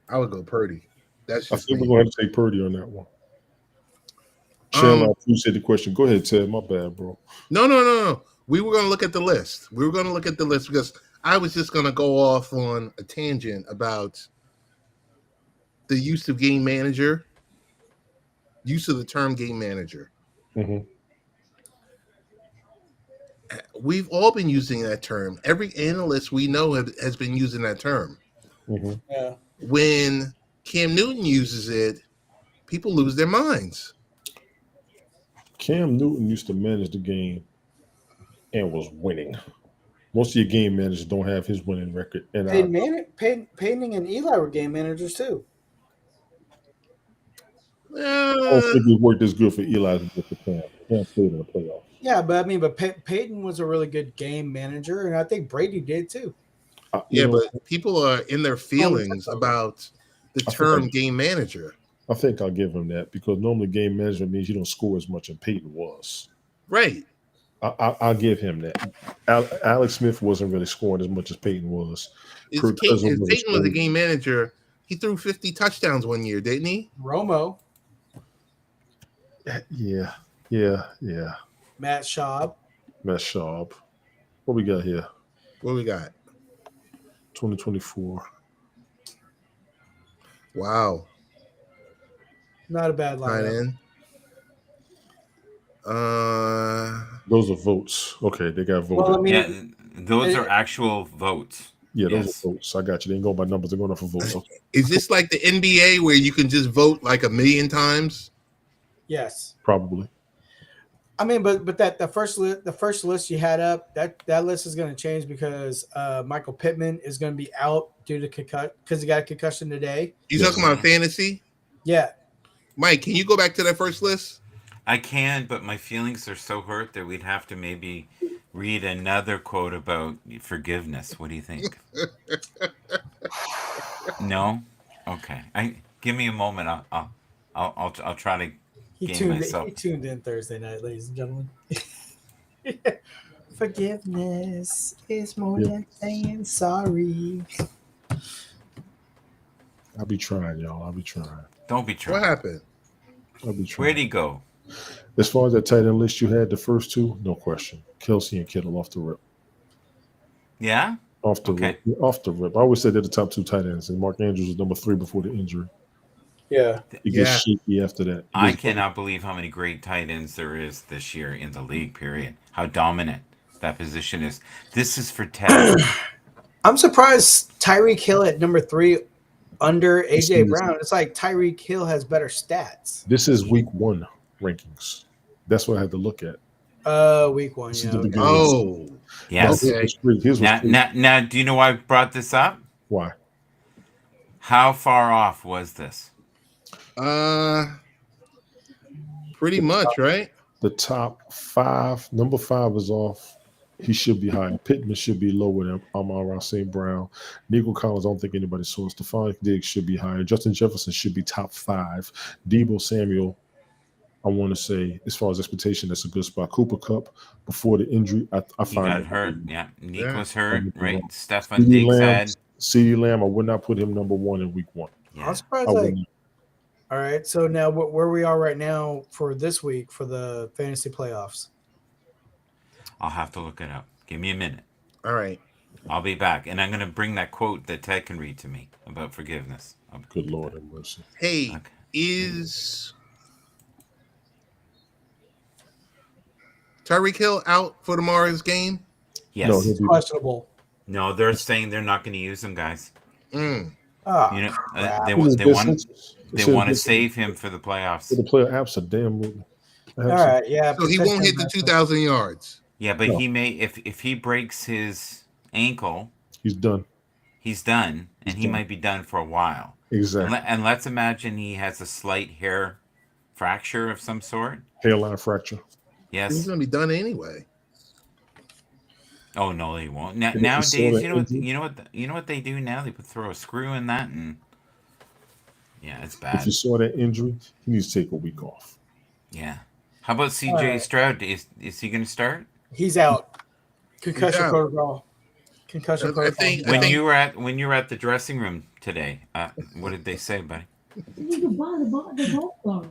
I would go Purdy. That's I just think me. we're going to have to take Purdy on that one. Chandler, I appreciate the question. Go ahead, Ted. My bad, bro. No. We were going to look at the list. Because I was just going to go off on a tangent about the use of the term game manager. Mm-hmm. We've all been using that term. Every analyst we know has been using that term. Mm-hmm. Yeah. When Cam Newton uses it, people lose their minds. Cam Newton used to manage the game and was winning. Most of your game managers don't have his winning record. And Peyton and Eli were game managers too. I don't think it worked as good for Eli as it did for Cam. Cam played in the playoffs. Yeah, but Peyton was a really good game manager, and I think Brady did too. But people are in their feelings about the term game manager. I think I'll give him that because normally game management means you don't score as much, and Peyton was. Right. I'll give him that. Alex Smith wasn't really scoring as much as Peyton was. Peyton was a game manager. He threw 50 touchdowns one year, didn't he? Romo. Yeah. Matt Schaub. What we got here? What we got? 2024. Wow. Not a bad line. Those are votes. Okay, they got voted. Well, those are actual votes. Yeah, those are votes. I got you. They ain't going by numbers. They're going off of votes. Okay. Is this like the NBA where you can just vote like 1,000,000 times? Yes. Probably. I mean, but the first list you had up, that list is going to change because Michael Pittman is going to be out due to because he got a concussion today. You talking about fantasy? Yeah. Mike, can you go back to that first list? I can, but my feelings are so hurt that we'd have to maybe read another quote about forgiveness. What do you think? No? Okay. Give me a moment. I'll try to game myself. He tuned in Thursday night, ladies and gentlemen. Forgiveness is more than saying sorry. I'll be trying, y'all. Don't be trying. What happened? I'll be trying. Where'd he go? As far as that tight end list you had, the first two, no question. Kelsey and Kittle off the rip. Yeah? Off the rip. I always said they're the top 2 tight ends, and Mark Andrews was number 3 before the injury. Yeah. He gets shaky after that. I cannot believe how many great tight ends there is this year in the league, period. How dominant that position is. This is for Ted. I'm surprised Tyreek Hill at number 3 under AJ Brown. It's like Tyreek Hill has better stats. This is week 1 rankings. That's what I had to look at. Week 1, yeah. Oh. Yes. Okay. Now, do you know why I brought this up? Why? How far off was this? Pretty much, right? the top 5. Number 5 is off. He should be higher. Pittman should be lower than Amon-Ra St. Brown. Nico Collins, I don't think anybody saw. Stephon Diggs should be higher. Justin Jefferson should be top 5. Debo Samuel, I want to say, as far as expectation, that's a good spot. Cooper Cup, before the injury, I He find got that. hurt. Yeah. Nick Yeah. was hurt, right? Stefan CeeDee Diggs Lamb, had. CeeDee Lamb, I would not put him number 1 in week 1. Yeah. I'm surprised. I Like, wouldn't. all right, so now where we are right now for this week for the fantasy playoffs. I'll have to look it up. Give me a minute. All right. I'll be back. And I'm going to bring that quote that Ted can read to me about forgiveness. Good Lord have mercy. Hey, Okay. is Tyreek Hill out for tomorrow's game? Yes. No, No, he'll be Questionable. they're saying they're not going to use him, guys. Oh, You know, crap. they It was want business. they It says want to business. save him for the playoffs. For the player apps are damn moving. All right, yeah. So he won't hit the 2,000 yards. Yeah, but No. he may if he breaks his ankle, He's done. he's done, and He's he done. might be done for a while. Exactly. And let's imagine he has a slight hair fracture of some sort. Hairline fracture. He's Yes. going to be done anyway. Oh no, he won't. Now, If you nowadays, saw that you know what they do now? They throw a screw in that, and yeah, it's If bad. you saw that injury, he needs to take a week off. Yeah. How about CJ Alright. Stroud? Is he going to start? He's out. Concussion He's out. protocol. Concussion I protocol. think- When you were at the dressing room today, what did they say, buddy? You can buy the ball bar.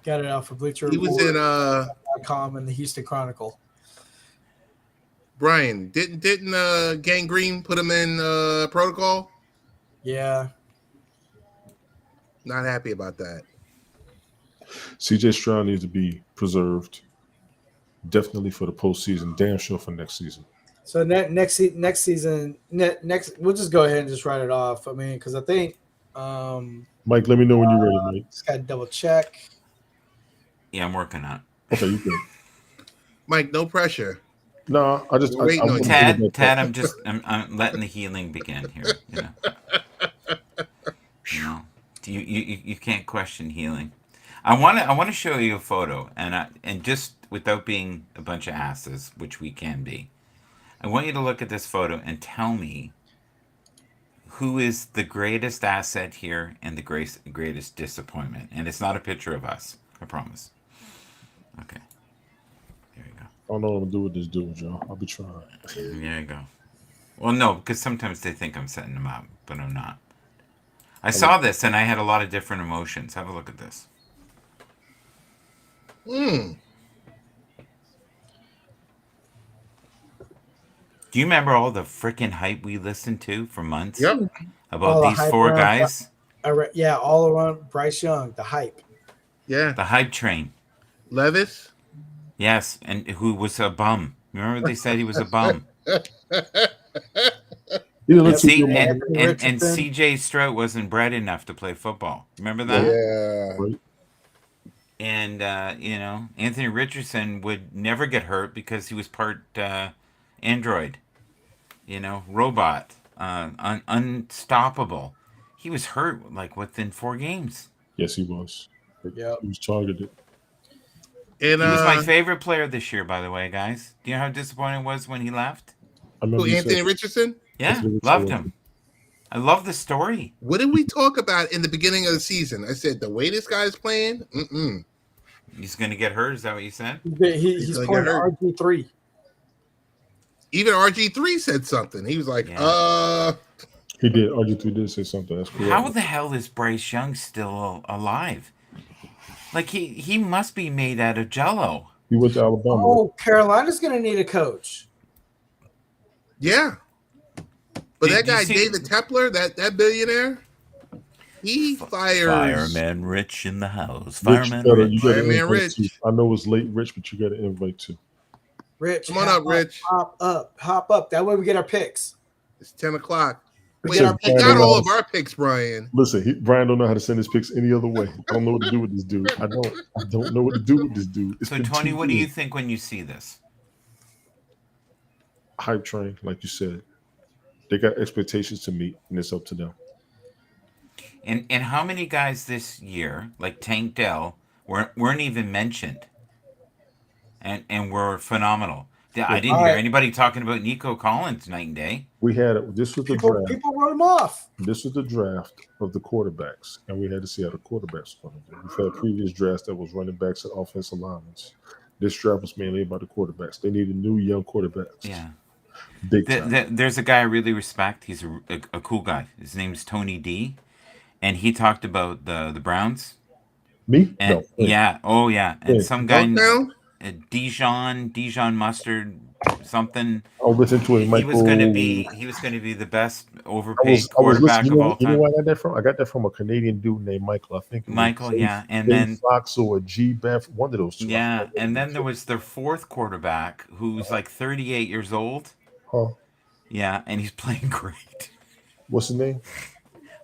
Got it out of Bleacher He was in Report.com and the Houston Chronicle. Brian. Didn't Gangrene put him in protocol? Yeah. Not happy about that. CJ Stroud needs to be preserved. Definitely for the postseason. Damn sure for next season. So next season, we'll just go ahead and just write it off. I mean, because I think Mike, let me know when you're ready, Mike. just got to double check. Yeah, I'm working on Okay, you good. Mike, no pressure. No, I just We're waiting on want you. it. Tad, I'm letting the healing begin here. You can't question healing. I want to show you a photo, and just without being a bunch of asses, which we can be. I want you to look at this photo and tell me who is the greatest asset here and the greatest disappointment. And it's not a picture of us, I promise. Okay. There you go. I don't know what I'm gonna do with this dude, Joe. I'll be trying. There you go. Well, no, because sometimes they think I'm setting them up, but I'm not. I saw this and I had a lot of different emotions. Have a look at this. Do you remember all the freaking hype we listened to for months Yep. about All the these hype four around guys? Yeah, all around Bryce Young, the hype. Yeah. The hype train. Levis. Yes, and who was a bum. Remember they said he was a bum. He didn't look too See, good, Mike. and Richardson. CJ Stroud wasn't bred enough to play football. Remember that? Yeah. Right? And Anthony Richardson would never get hurt because he was part android, robot, unstoppable. He was hurt like within 4 games. Yes, he was. Yep. He was targeted. And He was my favorite player this year, by the way, guys. Do you know how disappointing it was when he left? I remember who, you Anthony said, Richardson? Yeah, Anthony loved Richardson. him. I love the story. What did we talk about in the beginning of the season? I said the way this guy's playing. He's going to get hurt. Is that what you said? He's gonna playing get hurt. RG3. Even RG3 said something. He was like, Yeah. He did. RG3 did say something. That's correct. How the hell is Bryce Young still alive? Like he must be made out of jello. He went to Alabama. Oh, Carolina's going to need a coach. Yeah. But Did that you guy, see- David Tepler, that billionaire, he fires. Fireman Rich in the house. Rich, Fireman you Rich. got an Fireman invite Rich. too. I know it's late, Rich, but you got an invite too. Rich, Come on up, Rich. Hop up. That way we get our picks. It's 10 o'clock. Wait, Said we Brian got don't all know of our picks, Brian. Listen, Brian don't know how to send his picks any other way. I don't know what to do with this dude. I don't know what to do with this dude. It's So been Tony, 2 what do you years. think when you see this? Hype train, like you said. They got expectations to meet, and it's up to them. And how many guys this year, like Tank Dell, weren't even mentioned? and were phenomenal. I Yeah. didn't All hear right. anybody talking about Nico Collins night and day. We had this was the draft. People wrote him off. This was the draft of the quarterbacks, and we had to see how the quarterbacks were going to do. We've had previous drafts that was running backs and offensive linemen. This draft was mainly about the quarterbacks. They needed new young quarterbacks. Yeah. Big time. There's a guy I really respect. He's a cool guy. His name's Tony D, and he talked about the Browns. Me? And No. yeah, oh yeah, and Yeah. some guy, Down? Dijon Mustard, something. I'll listen to it. He was going to be the best overpaid I was quarterback listening. of all You know time. where I got that from? I got that from a Canadian dude named Michael. I think it was Michael, yeah, and Dave then Fox or G. Beth, one of those two. yeah, and then there was their fourth quarterback who's like 38 years old. Huh? Yeah, and he's playing great. What's his name?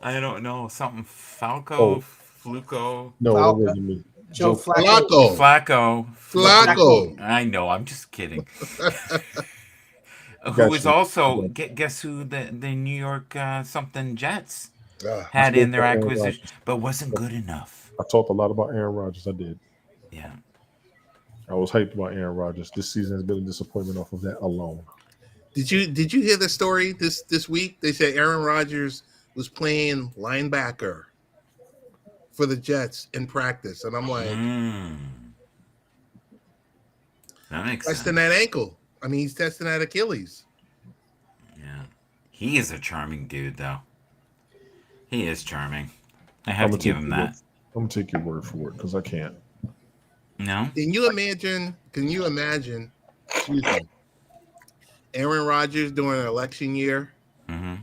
I don't know, something Falco, Oh. Fluco, No, that Falco. wasn't me. Joe Flacco. Flacco. Flacco. Flacco. I know, I'm just kidding. Who Got was you. also Yeah. guess who the New York something Jets Ah, had in their Aaron acquisition, Rodgers. but wasn't good enough. I talked a lot about Aaron Rodgers. I did. Yeah. I was hyped about Aaron Rodgers. This season has been a disappointment off of that alone. Did you hear the story this week? They said Aaron Rodgers was playing linebacker for the Jets in practice, and I'm like, That makes testing sense. that ankle. I mean, he's testing that Achilles. Yeah. He is a charming dude, though. He is charming. I I'm have to gonna give take him your word. that. I'm gonna take your word for it because I can't. No? Can you imagine? Excuse me, Aaron Rodgers during an election year? Mm-hmm.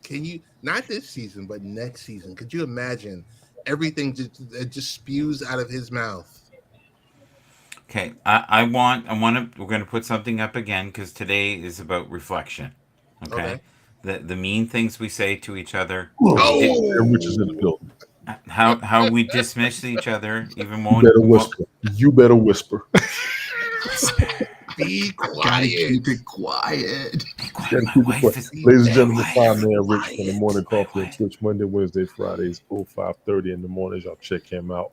Can you, not this season, but next season? Could you imagine everything just spews out of his mouth? Okay. We're going to put something up again because today is about reflection. Okay. The mean things we say to each other. And Rich is in the building. How we dismiss each other even more. You better whisper. You better whisper. Be Gotta quiet. keep it quiet. Be quiet. Gotta My keep it wife quiet. is. Ladies and my gentlemen, wife find is man Rich from the quiet. morning My coffee on wife. Twitch Monday, Wednesday, Fridays, 5:30 in the mornings. Y'all check him out.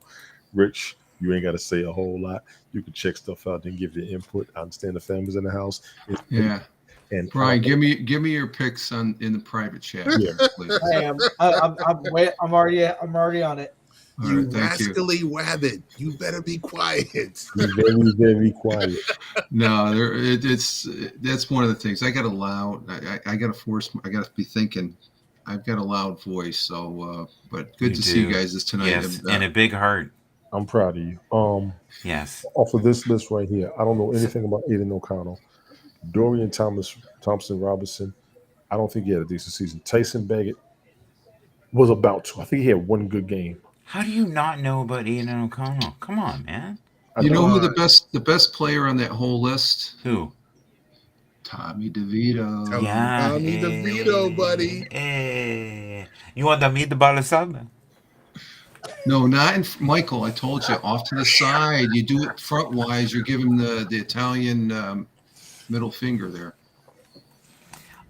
Rich, you ain't got to say a whole lot. You can check stuff out and give your input. I understand the family's in the house. Yeah. And Brian, give me your picks in the private chat, Yeah. please. I am. I'm already on it. All You right, thank you. rascally rabbit. You better be quiet. be very, very quiet. No, that's one of the things. I got a loud. I got to force. I got to be thinking. I've got a loud voice. So, but good You to see you do. guys this tonight. Yes, and a big heart. I'm proud of you. Yes. Off of this list right here, I don't know anything about Aiden O'Connell. Dorian Thompson Robinson, I don't think he had a decent season. Tyson Baggett was about to. I think he had one good game. How do you not know about Ian O'Connell? Come on, man. You know who Come the best player on that whole list? Who? Tommy DeVito. Yeah. Tommy DeVito, buddy. Hey. You want the meatball salad? No, not in Michael. I told you, off to the side. You do it front wise. You're giving the Italian middle finger there.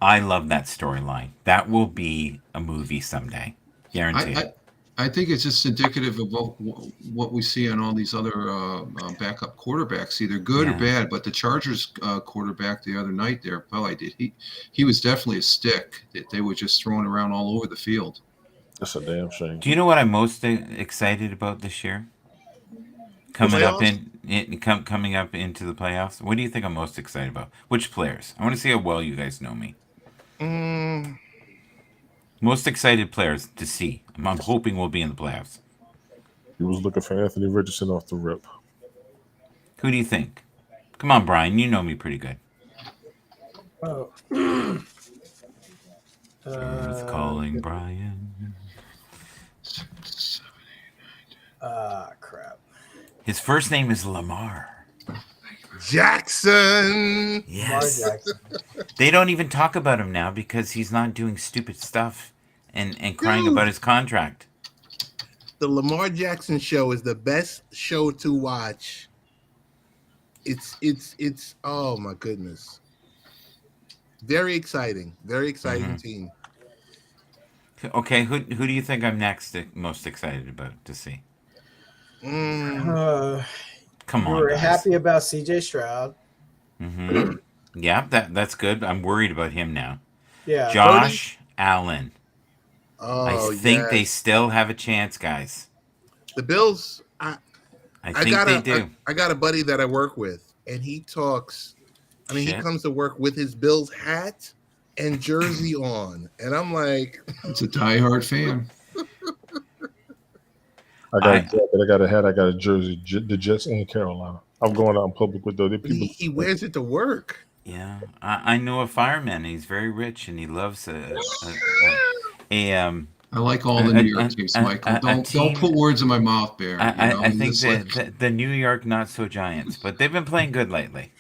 I love that storyline. That will be a movie someday. Guaranteed. I think it's just indicative of what we see on all these other backup quarterbacks, either good or bad. But the Chargers quarterback the other night there, boy, he was definitely a stick that they were just throwing around all over the field. That's a damn shame. Do you know what I'm most excited about this year? Coming up into the playoffs. What do you think I'm most excited about? Which players? I want to see how well you guys know me. Most excited players to see. I'm hoping we'll be in the playoffs. He was looking for Anthony Richardson off the rip. Who do you think? Come on, Brian. You know me pretty good. Oh. Who's calling Brian? Crap. His first name is Lamar. Jackson. Yes. Lamar Jackson. They don't even talk about him now because he's not doing stupid stuff and crying Dude. about his contract. The Lamar Jackson show is the best show to watch. It's oh my goodness. Very exciting team. Okay, who do you think I'm most excited about to see? Come You on, were guys. happy about CJ Stroud. Mm-hmm. Yeah, that's good. I'm worried about him now. Yeah. Josh Allen. I Oh think they yes, still have a chance, guys. the Bills. I I think got they a do. I got a buddy that I work with, and he talks. I mean, he Shit. comes to work with his Bills hat and jersey on, and I'm like, It's a diehard fan. I got a I jacket, I got a hat, I got a jersey. The Jets in Carolina. I'm going out in public with those. but he wears it to work. yeah. I know a fireman. He's very rich and he loves a I like all the New York teams, Michael. a Don't team. put words in my mouth, Bear. You know, I think it's like that the New York not so Giants, but they've been playing good lately.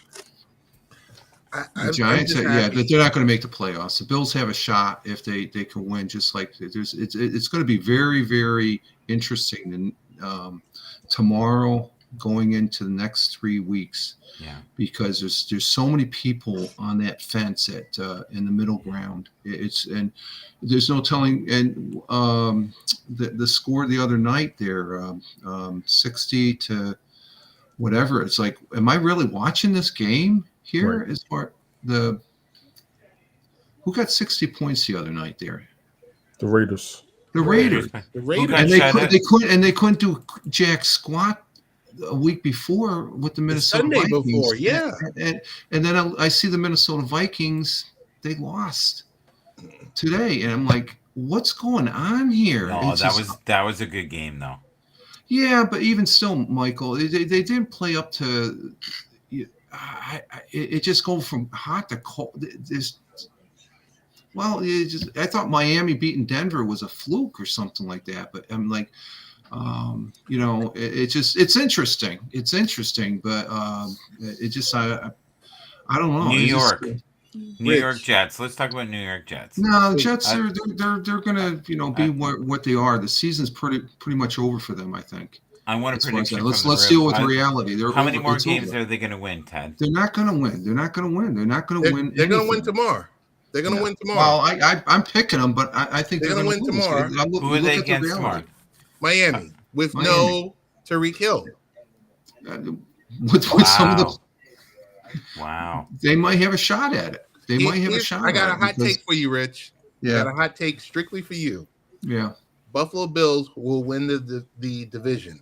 the I'm Giants. just Yeah, happy. they're not going to make the playoffs. The Bills have a shot if they can win. Just like it's going to be very, very interesting tomorrow going into the next 3 weeks. Yeah. Because there's so many people on that fence in the middle ground. And there's no telling. And the score the other night there, 60 to whatever. It's like, am I really watching this game here? Right. As far who got 60 points the other night there? The Raiders. The Raiders. The Who Raiders. got And shut out? they couldn't do jack squat a week before with the Minnesota Sunday Vikings. before, yeah. And then I see the Minnesota Vikings, they lost today. And I'm like, what's going on here? No, It's that was a good game though. yeah, but even still, Michael, they didn't play up to it just go from hot to cold. I thought Miami beating Denver was a fluke or something like that, but I'm like, it's interesting. It's interesting, but it just I don't know. New It's York. just, New York Jets. Let's talk about New York Jets. no, the Jets I- they're gonna be what they are. The season's pretty much over for them, I think. I want As a far as that. prediction. Let's deal with reality. How many more games are they going to win, Ted? They're not going to win. They're not going to win. They're not going to win. They're going to win anything. tomorrow. They're going to win tomorrow. Well, I'm picking them, but I think They're they're gonna going to win tomorrow. Who are they against tomorrow? Miami with Miami. no Tariq Hill. With some of the, Wow. they might have a shot at it. They might have a shot. I got at a hot because- take for you, Rich. I Yeah, got a hot take strictly for you. yeah. Buffalo Bills will win the division.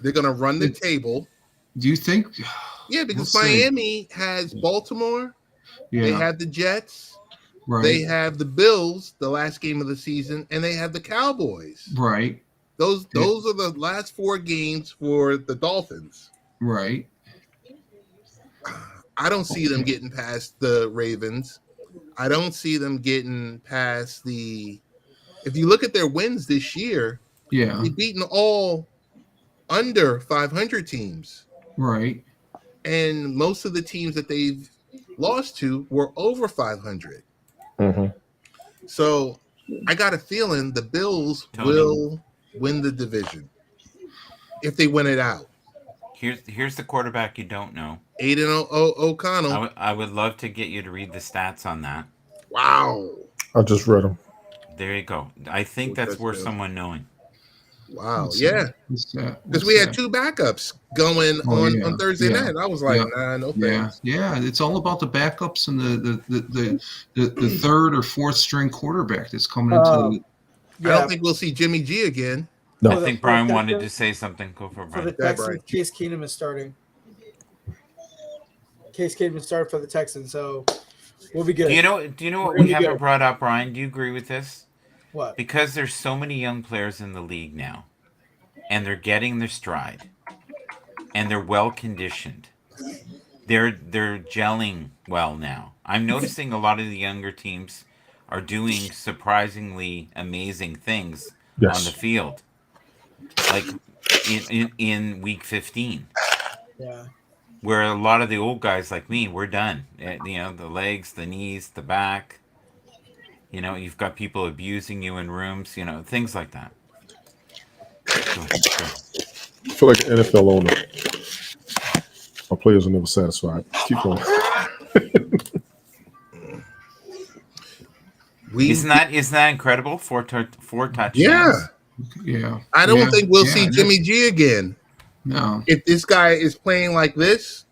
They're going to run the table. Do you think? Yeah, because We'll see. Miami has Baltimore. Yeah, They have the Jets. right. They have the Bills, the last game of the season, and they have the Cowboys. Right, Those are the last 4 games for the Dolphins. right. I don't see them getting past the Ravens. I don't see them getting past the. If you look at their wins this year, Yeah, they've beaten all under 500 teams, right. and most of the teams that they've lost to were over 500. Mm-hmm. So I got a feeling the Bills Tony. will win the division if they win it out. Here's the quarterback you don't know. 8-0 O'Connell. I would love to get you to read the stats on that. Wow. I just read them. There you go. I think that's worth someone knowing. Wow. What's Yeah. that? What's that? Because What's we had that? 2 backups going on Thursday night. I was like, nah, no thanks. Yeah. It's all about the backups and the third or fourth string quarterback that's coming into. I Yeah, don't think we'll see Jimmy G again. No. I think Brian wanted to say something. Go for for the Brian. Texans, Brian. Case Keenum is starting. Case Keenum started for the Texans, so we'll be good. Do you know what We're we gonna haven't go. brought up, Brian? Do you agree with this? What? Because there's so many young players in the league now, and they're getting their stride, and they're well conditioned. They're gelling well now. I'm noticing a lot of the younger teams are doing surprisingly amazing things on the field, like in week 15. Yeah. Where a lot of the old guys like me, we're done. The legs, the knees, the back. You've got people abusing you in rooms, things like that. Go. I feel like an NFL owner. My players are never satisfied. Keep going. Isn't that incredible? 4 touchdowns. Yeah. Yeah. I don't think we'll see Yeah. Jimmy G again. No. If this guy is playing like this,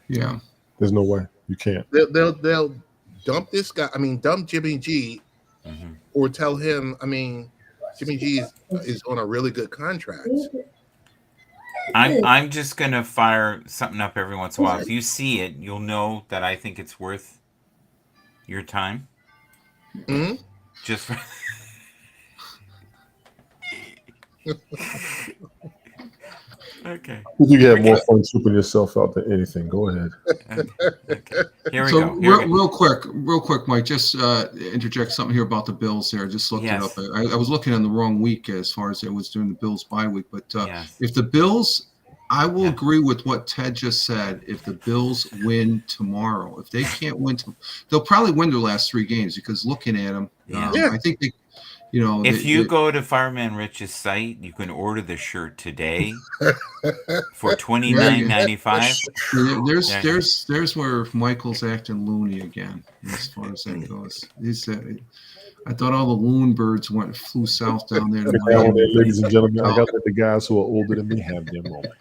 Yeah. There's no way you can't. they'll dump this guy. I mean, dump Jimmy G, Hmm. or tell him. I mean, Jimmy G is on a really good contract. I'm just gonna fire something up every once in a while. If you see it, you'll know that I think it's worth your time. Hmm? Just for okay. You have more fun tripping yourself out than anything. Go ahead. Okay. Here we So go. Here we go. real quick, Mike, just interject something here about the Bills there. I just looked it up. Yes. I was looking on the wrong week as far as it was during the Bills bye week. But Yes. if the Bills, I will Yeah. agree with what Ted just said. If the Bills win tomorrow, if they can't win, they'll probably win their last 3 games because looking at them, Yeah. Yeah. I think they, you know, If you go to Fireman Rich's site, you can order the shirt today for $29.95. there's where Michael's acting loony again as far as that goes. I thought all the loon birds flew south down there to Now, Miami. ladies and gentlemen, I got to let the guys who are older than me have their moment.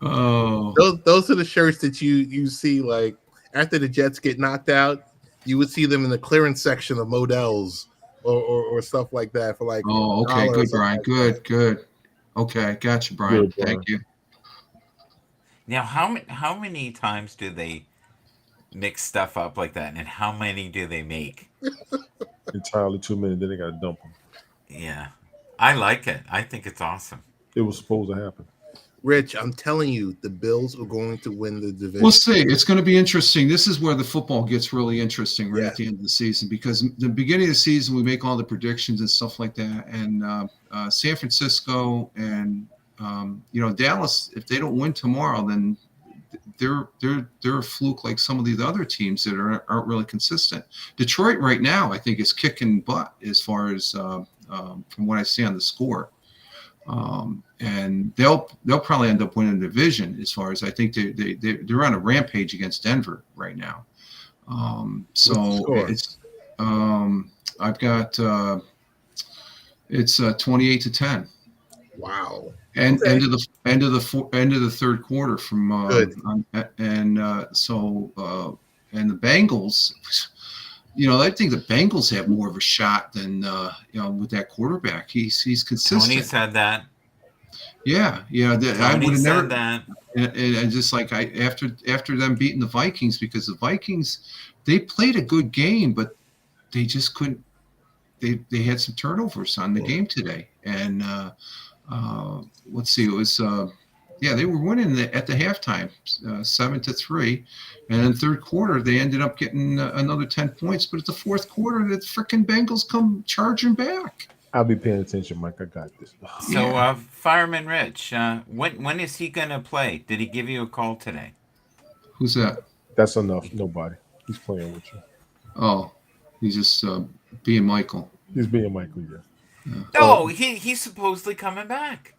Oh, Those are the shirts that you see, like after the Jets get knocked out, you would see them in the clearance section of Modell's or stuff like that for like okay, $1 or good, something Brian. like Good. Okay, gotcha, Brian. Good, Brian. Thank you. Now, how many times do they mix stuff up like that, and how many do they make? Entirely too many. Then they got to dump them. Yeah, I like it. I think it's awesome. It was supposed to happen. Rich, I'm telling you, the Bills are going to win the division. We'll see. It's going to be interesting. This is where the football gets really interesting right Yeah. at the end of the season, because the beginning of the season we make all the predictions and stuff like that, and San Francisco and Dallas, if they don't win tomorrow, then they're a fluke like some of these other teams that aren't really consistent. Detroit right now, I think, is kicking butt as far as from what I see on the score. And they'll probably end up winning the division as far as I think they're on a rampage against Denver right now. So it's I've got it's 28-10. Wow. And Okay. end of the third quarter from Good. and the Bengals. I think the Bengals have more of a shot than with that quarterback. He's consistent. Tony said that. Yeah. I Tony would have said never. that. And just like after them beating the Vikings, because the Vikings, they played a good game, but they just couldn't. They had some turnovers on the game today, and let's see, it was they were winning at the halftime 7-3, and in third quarter they ended up getting another 10 points, but at the fourth quarter the freaking Bengals come charging back. I'll be paying attention, Mike. I got this. So, Fireman Rich, when is he gonna play? Did he give you a call today? Who's that? That's enough. Nobody. He's playing with you. Oh, he's just being Michael. He's being Michael, yeah. No, he's supposedly coming back.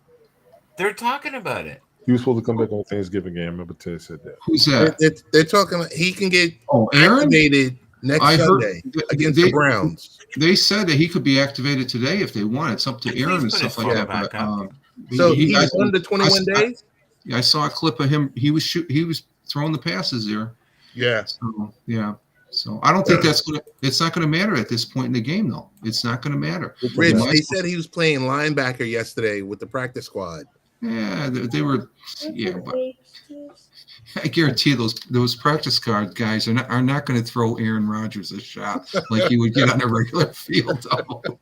They're talking about it. He was supposed to come back on Thanksgiving game. I remember Ted said that. Who's that? They're talking. He can get Aaron? activated next Sunday against the Browns. They said that he could be activated today if they want. It's up to Aaron and Please put stuff his like phone that. back up. So he's under 21 days. I saw a clip of him. He was throwing the passes there. Yeah. So, yeah. So I don't think it's not gonna matter at this point in the game, though. It's not gonna matter. Rich, they said he was playing linebacker yesterday with the practice squad. Yeah, they were. Yeah, but I guarantee you those practice squad guys are not going to throw Aaron Rodgers a shot like he would get on a regular field. Though.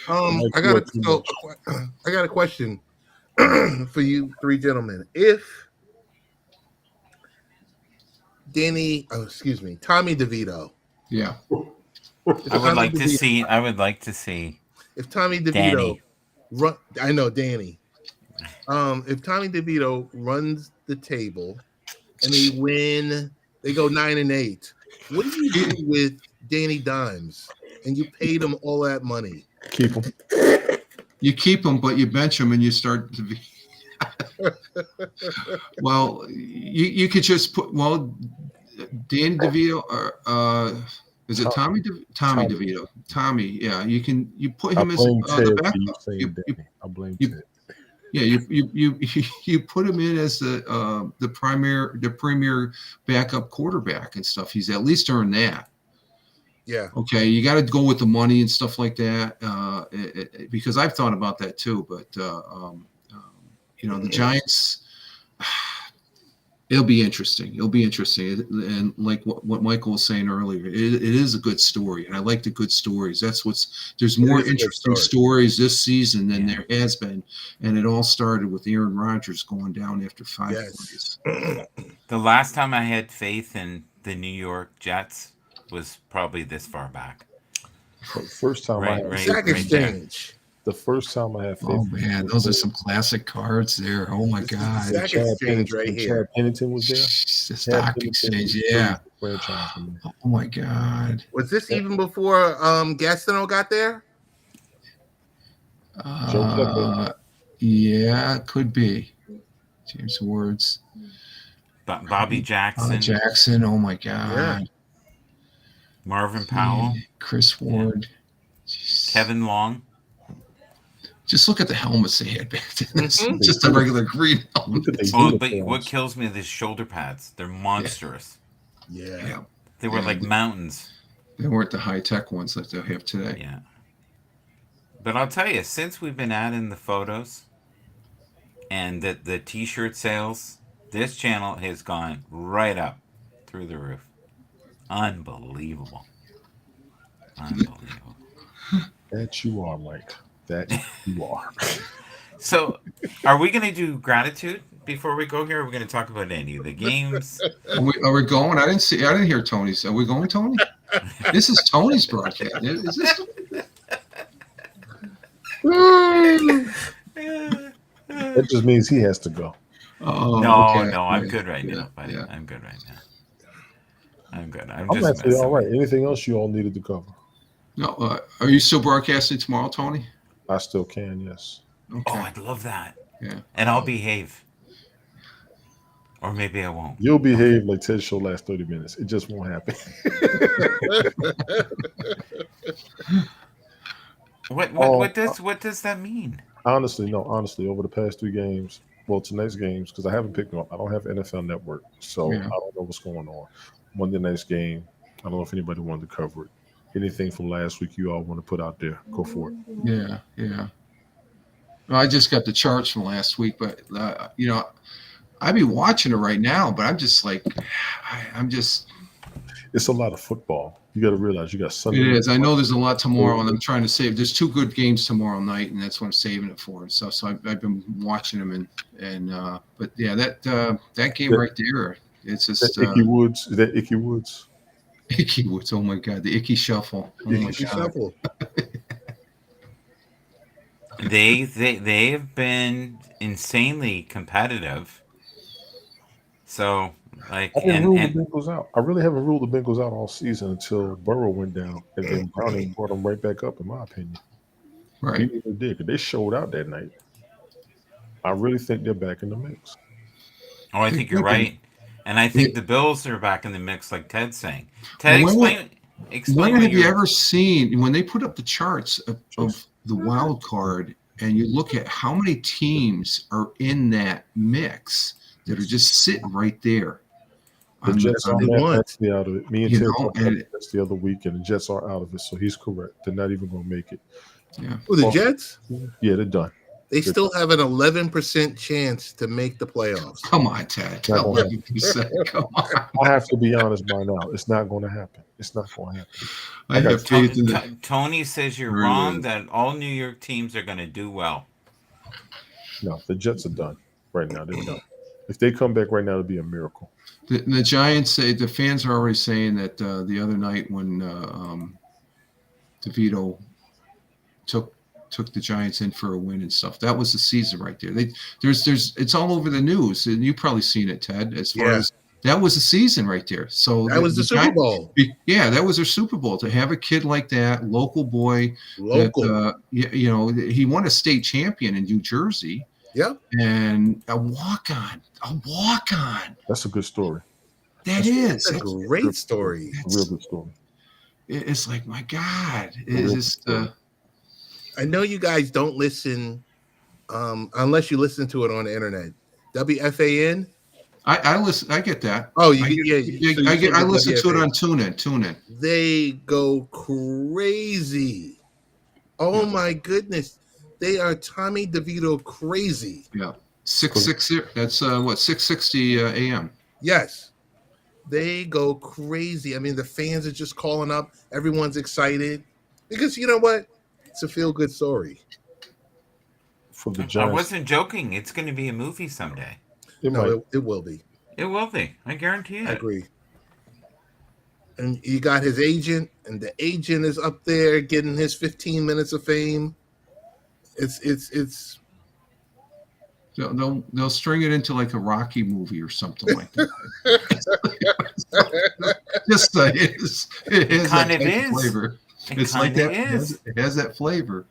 I got a question for you three gentlemen. If Tommy DeVito. Yeah. I would like to see. If Tommy DeVito Danny. I know Danny. If Tommy DeVito runs the table and they win, they go 9-8. What do you do with Danny Dimes? And you paid him all that money. Keep him. You keep him, but you bench him, and you start to be. Well, you could just put Danny DeVito. Is it Tommy Tommy. DeVito? Tommy, yeah. You put I him as blame the Ted for you backup. saying Danny. I blame you- Ted. Yeah, you put him in as the premier backup quarterback and stuff. He's at least earned that. Yeah. Okay, you got to go with the money and stuff like that because I've thought about that too. But the Giants, it'll be interesting. And like what Michael was saying earlier, it is a good story, and I like the good stories. There's more interesting stories this season than there has been, and it all started with Aaron Rodgers going down after 5 plays. The last time I had faith in the New York Jets was probably this far back. First time Sack exchange. The first time I had faith. Oh man, those are some classic cards there. Oh my God, Sack exchange right here. Chad Pennington was there. The stock exchange, yeah. Oh my God. Was this even before Gastineau got there? Yeah, it could be. James Words. Bobby Jackson. Jackson. Oh my God. Yeah. Marvin Powell. Chris Ward. Kevin Long. Just look at the helmets they had back then. Just a regular green helmet. But what kills me are the shoulder pads. They're monstrous. Yeah. They were like mountains. They weren't the high-tech ones that they have today. Yeah. But I'll tell you, since we've been adding the photos and the T-shirt sales, this channel has gone right up through the roof. Unbelievable. That you are, Mike. That you are. So, are we going to do gratitude before we go here? Or are we going to talk about any of the games? Are we going? I didn't hear Tony's. Are we going, Tony? This is Tony's broadcast. Is this? That just means he has to go. Oh, no, okay. I'm good right now, buddy. Yeah. I'm good right now. I'm good. I'm just actually all right. Anything else you all needed to cover? No. Are you still broadcasting tomorrow, Tony? I still can, yes. Okay. Oh, I'd love that. Yeah. And I'll behave. Or maybe I won't. You'll behave like Ted's show last 30 minutes. It just won't happen. What does that mean? Honestly, over the past 3 games, well, tonight's games, because I haven't picked them up. I don't have NFL Network, so I don't know what's going on. Monday night's game, I don't know if anybody wanted to cover it. Anything from last week you all want to put out there, go for it. Yeah. Well, I just got the charts from last week, but I'd be watching it right now, but I'm just like, It's a lot of football. You got to realize you got Sunday. It is. I know there's a lot tomorrow, and I'm trying to save. There's 2 good games tomorrow night, and that's what I'm saving it for and stuff. So I've been watching them, but yeah, that game right there, it's just Icky Woods. Is that Icky Woods? Icky Woods. Oh my God, the Icky Shuffle. Oh my God. Shuffle. They have been insanely competitive. So like I didn't rule the Bengals out. I really haven't ruled the Bengals out all season until Burrow went down, and then Browning brought them right back up, in my opinion. Right. They did. They showed out that night. I really think they're back in the mix. Oh, I think you're right. And I think the Bills are back in the mix, like Ted's saying. Ted, explain. When have you ever seen, when they put up the charts of the wild card, and you look at how many teams are in that mix that are just sitting right there? The Jets are mentally out of it. Me and Ted talked about this the other week, and the Jets are out of it, so he's correct. They're not even going to make it. Yeah. Who, the Jets? Yeah, they're done. They still have an 11% chance to make the playoffs. Come on, Ted. 11%. Come on. I have to be honest by now. It's not going to happen. It's not going to happen. I have faith in that. Tony says you're wrong, that all New York teams are going to do well. No, the Jets are done right now. They're done. If they come back right now, it'll be a miracle. The Giants say, the fans are already saying that the other night when DeVito took the Giants in for a win and stuff, that was the season right there. It's all over the news, and you've probably seen it, Ted. As far as that was the season right there. So that was the Super Bowl. Yeah, that was their Super Bowl, to have a kid like that, local boy. That, he won a state champion in New Jersey. Yep. And a walk-on. That's a good story. That's a great story. A real good story. it's like, my God, it's just. I know you guys don't listen unless you listen to it on the internet. WFAN. I listen. I get that. Oh, I get, I listen to it on TuneIn. They go crazy. Oh my goodness, they are Tommy DeVito crazy. Yeah, 660. That's what 660 a.m. Yes, they go crazy. I mean, the fans are just calling up. Everyone's excited because you know what? It's a feel-good story. For the I Giants, wasn't joking. It's going to be a movie someday. it might. No, it will be. It will be. I guarantee it. I agree. And you got his agent, and the agent is up there getting his 15 minutes of fame. It's. They'll string it into like a Rocky movie or something like that. Just it has kind that of type is. flavor. It It's like kinda that. is. It has that flavor.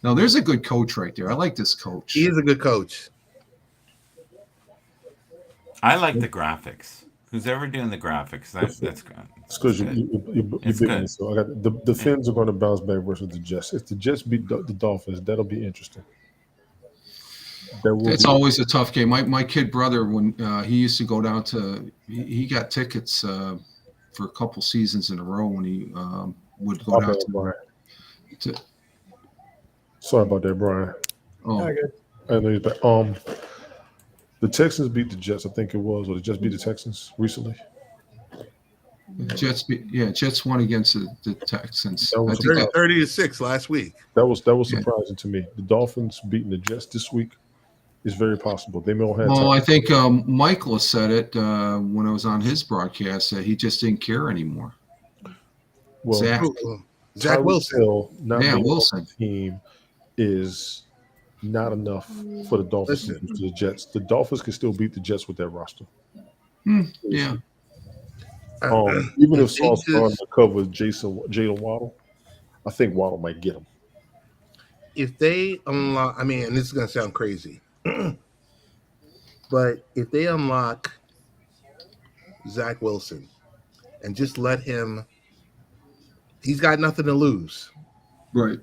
Now there's a good coach right there. I like this coach. He is a good coach. I like the graphics. Who's ever doing the graphics? That's good. It's because Good. you're It's big. good. So I got the Finns are going to bounce back versus the Jets. If the Jets beat the Dolphins, that'll be interesting. It's always a tough game. My kid brother, when he used to go down to, he got tickets for a couple seasons in a row when he would go down to. Sorry about that, Brian. Oh, good. I know he's back. The Texans beat the Jets, I think it was, or the Jets beat the Texans recently. Jets won against the Texans. That was I think 30-6 last week. That was surprising to me. The Dolphins beating the Jets this week is very possible. They may have had Well, time. I think Michael said it when I was on his broadcast that he just didn't care anymore. Well, Zach Wilson. Hill not being Wilson. on the team is not enough for the Dolphins to lose to the Jets. The Dolphins can still beat the Jets with that roster. Yeah. Even if Sauce on the cover with Jalen Waddle, I think Waddle might get him. If they unlock, I mean, and this is going to sound crazy, but if they unlock Zach Wilson and just let him, he's got nothing to lose. Right.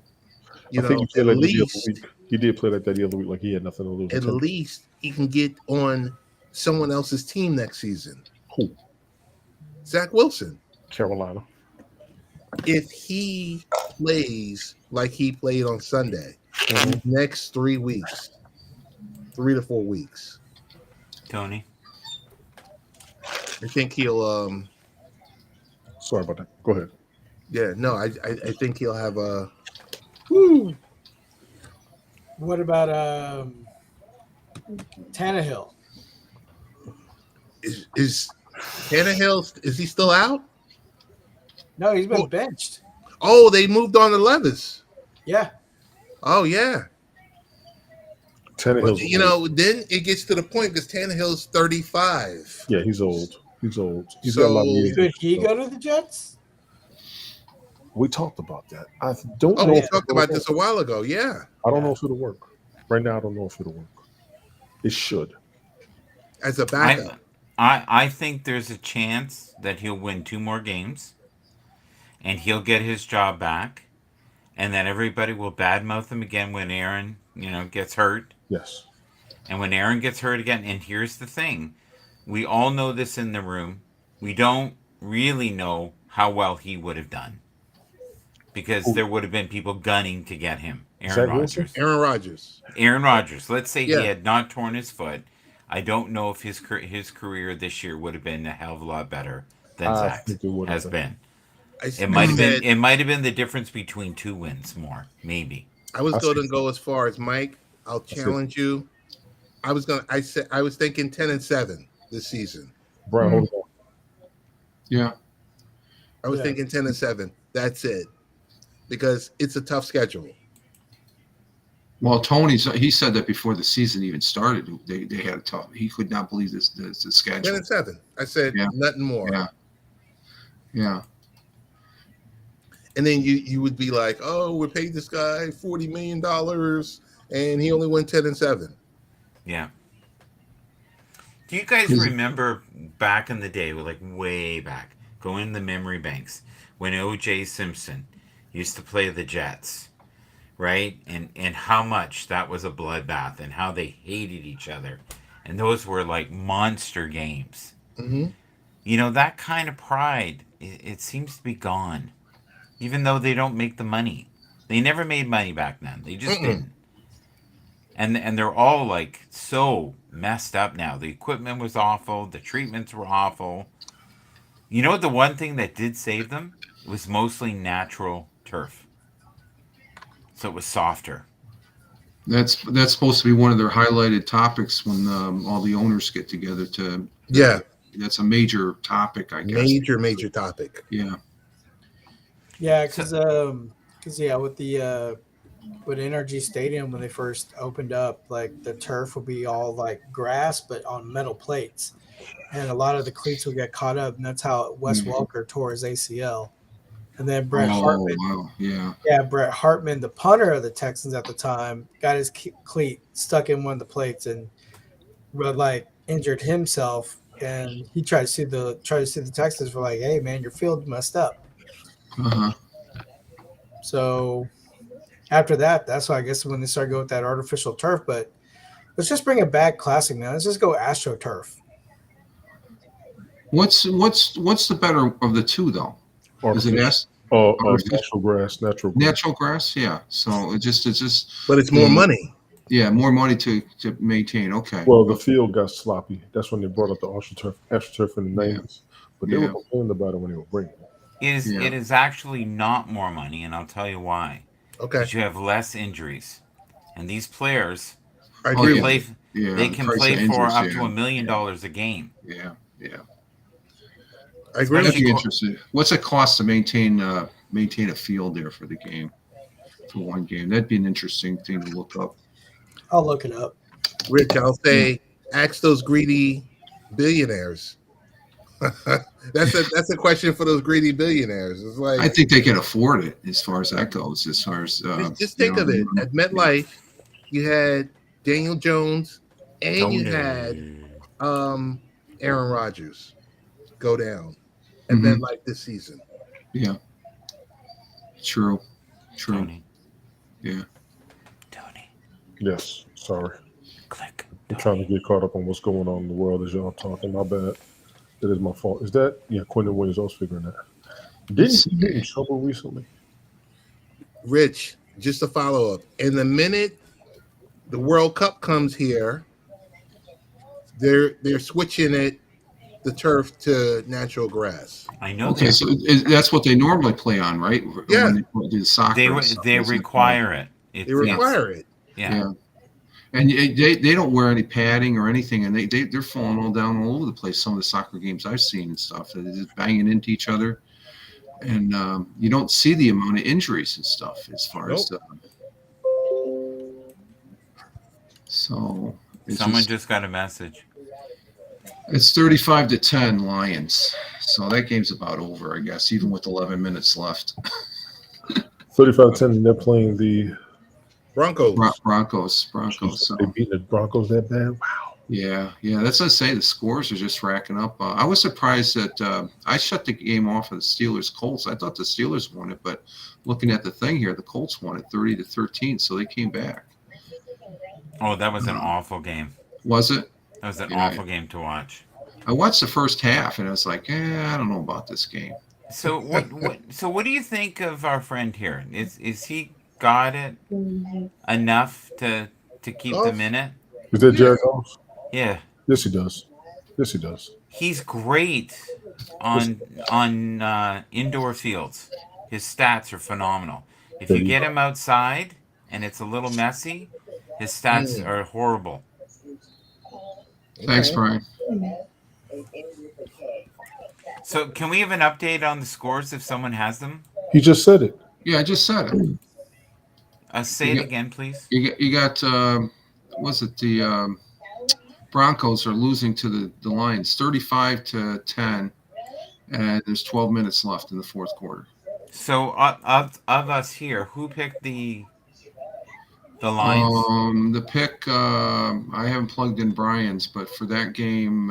I think he played like the other week. He did play like that the other week, like he had nothing to lose. At least he can get on someone else's team next season. Who? Zach Wilson. Carolina. If he plays like he played on Sunday, next 3 weeks, 3 to 4 weeks, Tony, I think he'll. Sorry about that. Go ahead. Yeah, no, I think he'll have a. What about Tannehill? Is Tannehill, is he still out? No, he's been benched. Oh, they moved on to Levis. Yeah. Oh, yeah. Tannehill's you know, then it gets to the point because Tannehill's 35. Yeah, he's old. He's old. He's So- got a lot of years. Could he go to the Jets? We talked about that. I don't Oh, know. we if talked it'll about work. this a while ago. Yeah. I don't know if it'll work. Right now, I don't know if it'll work. It should. As a backup. I think there's a chance that he'll win 2 more games, and he'll get his job back, and then everybody will badmouth him again when Aaron, gets hurt. Yes. And when Aaron gets hurt again, and here's the thing, we all know this in the room. We don't really know how well he would have done, because there would have been people gunning to get him. Aaron Rodgers. Aaron Rodgers. Let's say Yeah. he had not torn his foot. I don't know if his career this year would have been a hell of a lot better than Zach has been. It might have been the difference between 2 wins more, maybe. I was going to go as far as Mike. I'll challenge you. I was thinking 10-7 this season. Brian, hold on. Yeah. I was thinking 10-7. That's it. Because it's a tough schedule. Well, he said that before the season even started. They had a tough. He could not believe the schedule. 10-7. I said nothing more. Yeah. And then you would be like, oh, we paid this guy $40 million and he only went 10-7. Yeah. Do you guys remember back in the day, like way back, a Go in the memory banks when O.J. Simpson used to play the Jets, right? And how much that was a bloodbath and how they hated each other. And those were like monster games. Hmm. You know, that kind of pride, it seems to be gone. Even though they don't make the money. They never made money back then. They just didn't. And they're all like so messed up now. The equipment was awful, the treatments were awful. You know, the one thing that did save them was mostly natural turf. So it was softer. That's supposed to be one of their highlighted topics when all the owners get together to. Yeah, That's a major topic, I guess. major topic. Yeah. Yeah, So, because yeah, with the with NRG Stadium when they first opened up, like the turf would be all like grass but on metal plates, and a lot of the cleats would get caught up, and that's how Wes Mhm. Welker tore his ACL. And then Oh wow. Yeah. Brett Hartman, the punter of the Texans at the time, got his cleat stuck in one of the plates and like injured himself. And he tried to sue the Texans for like, hey man, your field messed up. Uh-huh. So after that, that's why I guess when they started going with that artificial turf. But let's just bring it back classic, man. Let's just go AstroTurf. What's the better of the two though? Is it Natural grass, natural grass? Yeah. So it's just But it's more money. Yeah, more money to maintain. Okay. Well, the field got sloppy. That's when they brought up the AstroTurf in the Yeah. 90s. But they were Yeah. complaining about it when they were bringing it. Yeah. it is actually not more money, and I'll tell you why. Okay, Because you have less injuries. And these players I Oh, agree yeah. with you. Yeah. they the can price play of for injuries, up yeah. to $1 million a game. Yeah. Yeah. I agree with That'd you. be interesting. What's it cost to maintain a field there for the game, for one game? That'd be an interesting thing to look up. I'll look it up. Rich, I'll say, ask those greedy billionaires. that's a question for those greedy billionaires. It's like, I think they can afford it as far as that goes. As far as just think of it. At MetLife, you had Daniel Jones and you had Aaron Rodgers go down at Mhm. MetLife this season. Yeah. True. Tony. Yeah. Tony. Yes, sorry. Click. I'm trying to get caught up on what's going on in the world as y'all talking. My bad. That is my fault. Is that? Yeah, Quentin Williams. I was figuring that. Didn't he get in trouble recently? Rich, just a follow up. In the minute the World Cup comes here, they're switching the turf to natural grass. I know Okay, that. so that's what they normally play on, right? Yeah. When they do soccer. They and stuff, they is it? require it. They require it. Yeah. Yeah. And they don't wear any padding or anything, and they're falling all down all over the place. Some of the soccer games I've seen and stuff, they're just banging into each other, and you don't see the amount of injuries and stuff as far as. So Someone just got a message. it's 35-10 Lions. So that game's about over, I guess, even with 11 minutes left. 35-10, and they're playing the Broncos. Broncos. So. They beat the Broncos that bad. Wow. Yeah. That's what I say. The scores are just racking up. I was surprised that I shut the game off of the Steelers-Colts. I thought the Steelers won it, but looking at the thing here, the Colts won it 30-13, so they came back. Oh, that was an awful game. Was it? That was an Yeah. awful game to watch. I watched the first half, and I was like, I don't know about this game. So what do you think of our friend here? Is he got it enough to keep them in it? Is that Jared Goff? Yeah. Yes, he does. Yes, he does. He's great on indoor fields. His stats are phenomenal. If you get him outside and it's a little messy, his stats are horrible. Thanks, Brian. So can we have an update on the scores if someone has them? He just said it. Yeah, I just said it. Say it again, please. You got was it the Broncos are losing to the Lions 35-10, and there's 12 minutes left in the fourth quarter. So of us here, who picked the Lions? The pick I haven't plugged in Brian's, but for that game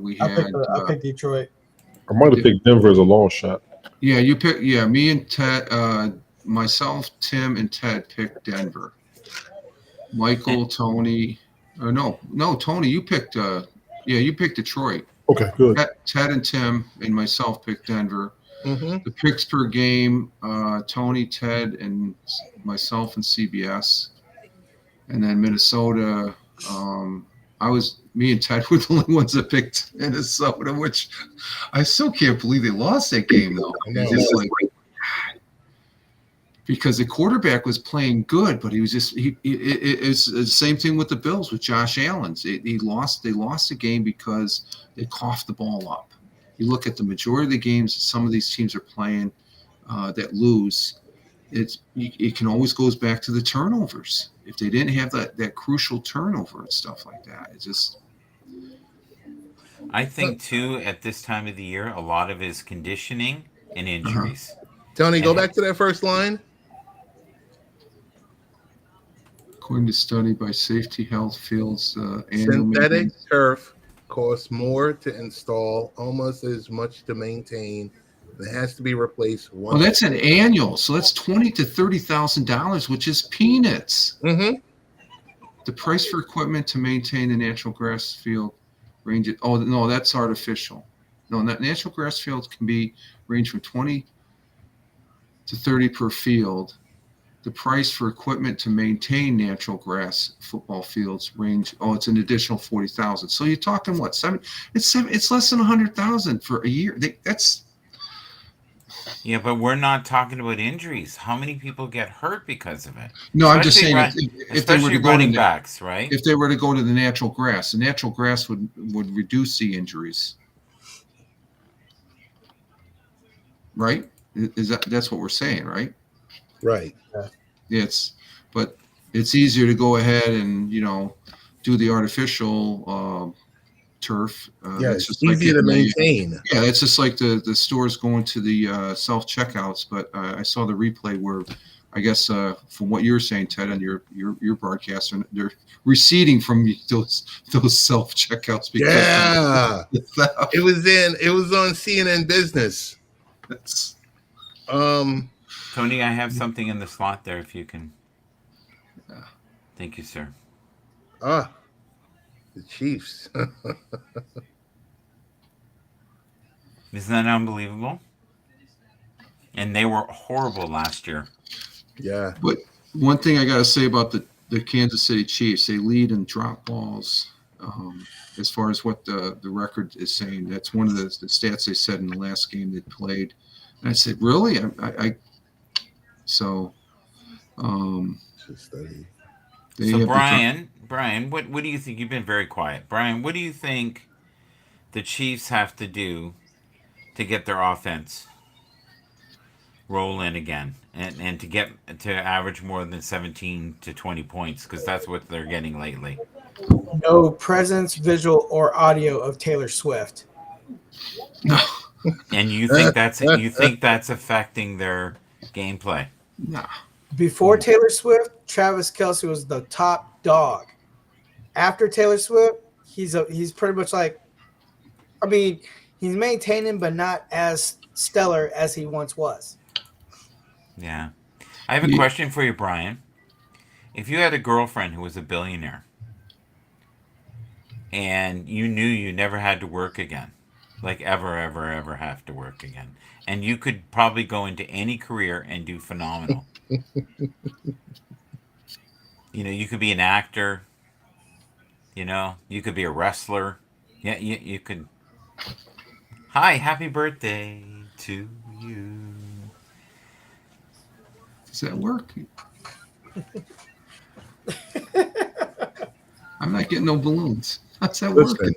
we had I picked Detroit. I might have picked Denver as a long shot. Yeah, you pick. Yeah, me and Ted, myself, Tim, and Ted picked Denver. Michael, Tony, or no, Tony, you picked. You picked Detroit. Okay, good. Ted and Tim and myself picked Denver. Mm-hmm. The picks per game: Tony, Ted, and myself and CBS. And then Minnesota. Me and Ted were the only ones that picked Minnesota, which I still can't believe they lost that game though. It's just like, because the quarterback was playing good, but he was just it's the same thing with the Bills with Josh Allen. They lost the game because they coughed the ball up. You look at the majority of the games that some of these teams are playing that lose. It can always goes back to the turnovers. If they didn't have that crucial turnover and stuff like that, it's just. I think too at this time of the year, a lot of it is conditioning and injuries. Tony, go back to that first line. According to study by Safety Health Fields, annual Synthetic turf costs more to install, almost as much to maintain. It has to be replaced once. Well, that's an annual, so that's $20,000 to $30,000, which is peanuts. Mm-hmm. The price for equipment to maintain the natural grass field range. Oh no, that's artificial. No, that natural grass fields can be range from 20 to 30 per field. The price for equipment to maintain natural grass football fields range. Oh, it's an additional $40,000. So you're talking what? It's less than $100,000 for a year. That's. Yeah, but we're not talking about injuries. How many people get hurt because of it? No, I'm just saying if they were to go running backs, right? If they were to go to the natural grass would reduce the injuries, right? That's what we're saying, right? Right. Yeah, but it's easier to go ahead and do the artificial turf. It's just easier to maintain. Yeah, it's just like the stores going to the self checkouts. But I saw the replay where, I guess from what you're saying, Ted, on your broadcast, they're receding from those self checkouts because it was on CNN Business. That's Tony, I have something in the slot there if you can. Yeah. Thank you, sir. The Chiefs. Isn't that unbelievable? And they were horrible last year. Yeah. But one thing I got to say about the Kansas City Chiefs, they lead in drop balls as far as what the record is saying. That's one of the stats they said in the last game they played. And I said, really? So Brian, what do you think? You've been very quiet. Brian, what do you think the Chiefs have to do to get their offense roll in again and to get to average more than 17 to 20 points? Because that's what they're getting lately. No presence, visual, or audio of Taylor Swift. No. And you think that's affecting their gameplay? No. Before Taylor Swift, Travis Kelce was the top dog. After Taylor Swift, he's pretty much like, I mean, he's maintaining, but not as stellar as he once was. Yeah. I have a question for you, Brian. If you had a girlfriend who was a billionaire and you knew you never had to work again, like ever have to work again, and you could probably go into any career and do phenomenal. You could be an actor. You could be a wrestler. Yeah, you could. Hi, happy birthday to you. Does that work? I'm not getting no balloons. How's that working?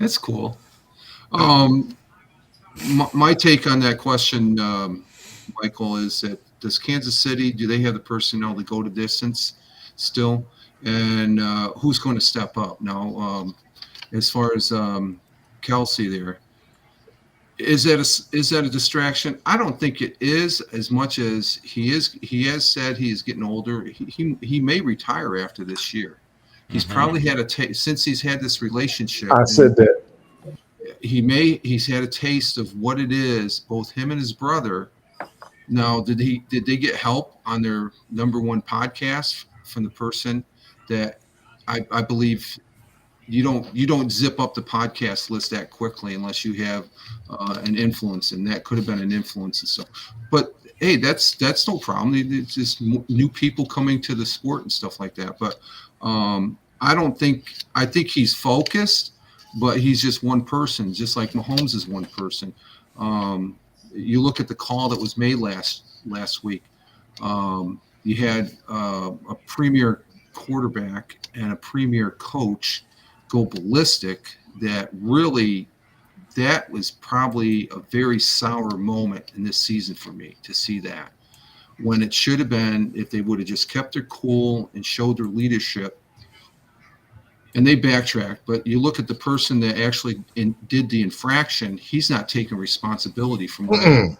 That's cool. My take on that question, Michael, is that does Kansas City, do they have the personnel to go the distance still? And who's going to step up now? As far as Kelce there, is that a distraction? I don't think it is, as much as he has said he's getting older. He may retire after this year. He's probably had since he's had this relationship. I said that. he's had a taste of what it is, both him and his brother. Now, did they get help on their number one podcast from the person that I believe you don't zip up the podcast list that quickly unless you have an influence, and that could have been an influence and stuff. But hey, that's no problem. It's just new people coming to the sport and stuff like that. But I think he's focused, but he's just one person, just like Mahomes is one person. You look at the call that was made last week. You had a premier quarterback and a premier coach go ballistic. That was probably a very sour moment in this season for me to see that, when it should have been, if they would have just kept their cool and showed their leadership. And they backtracked, but you look at the person that actually did the infraction, he's not taking responsibility from that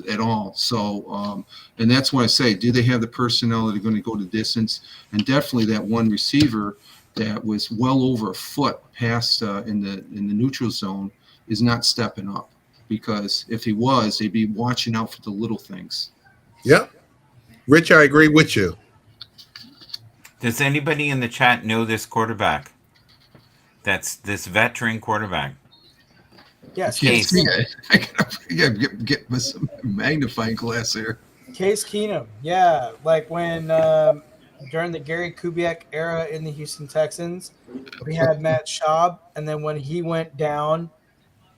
at all. So, and that's why I say, do they have the personnel that are going to go the distance? And definitely that one receiver that was well over a foot past in the neutral zone is not stepping up, because if he was, they'd be watching out for the little things. Yep. Rich, I agree with you. Does anybody in the chat know this quarterback? That's this veteran quarterback. Yes, Case. I gotta get some magnifying glass here. Case Keenum. Yeah, like when during the Gary Kubiak era in the Houston Texans, we had Matt Schaub, and then when he went down,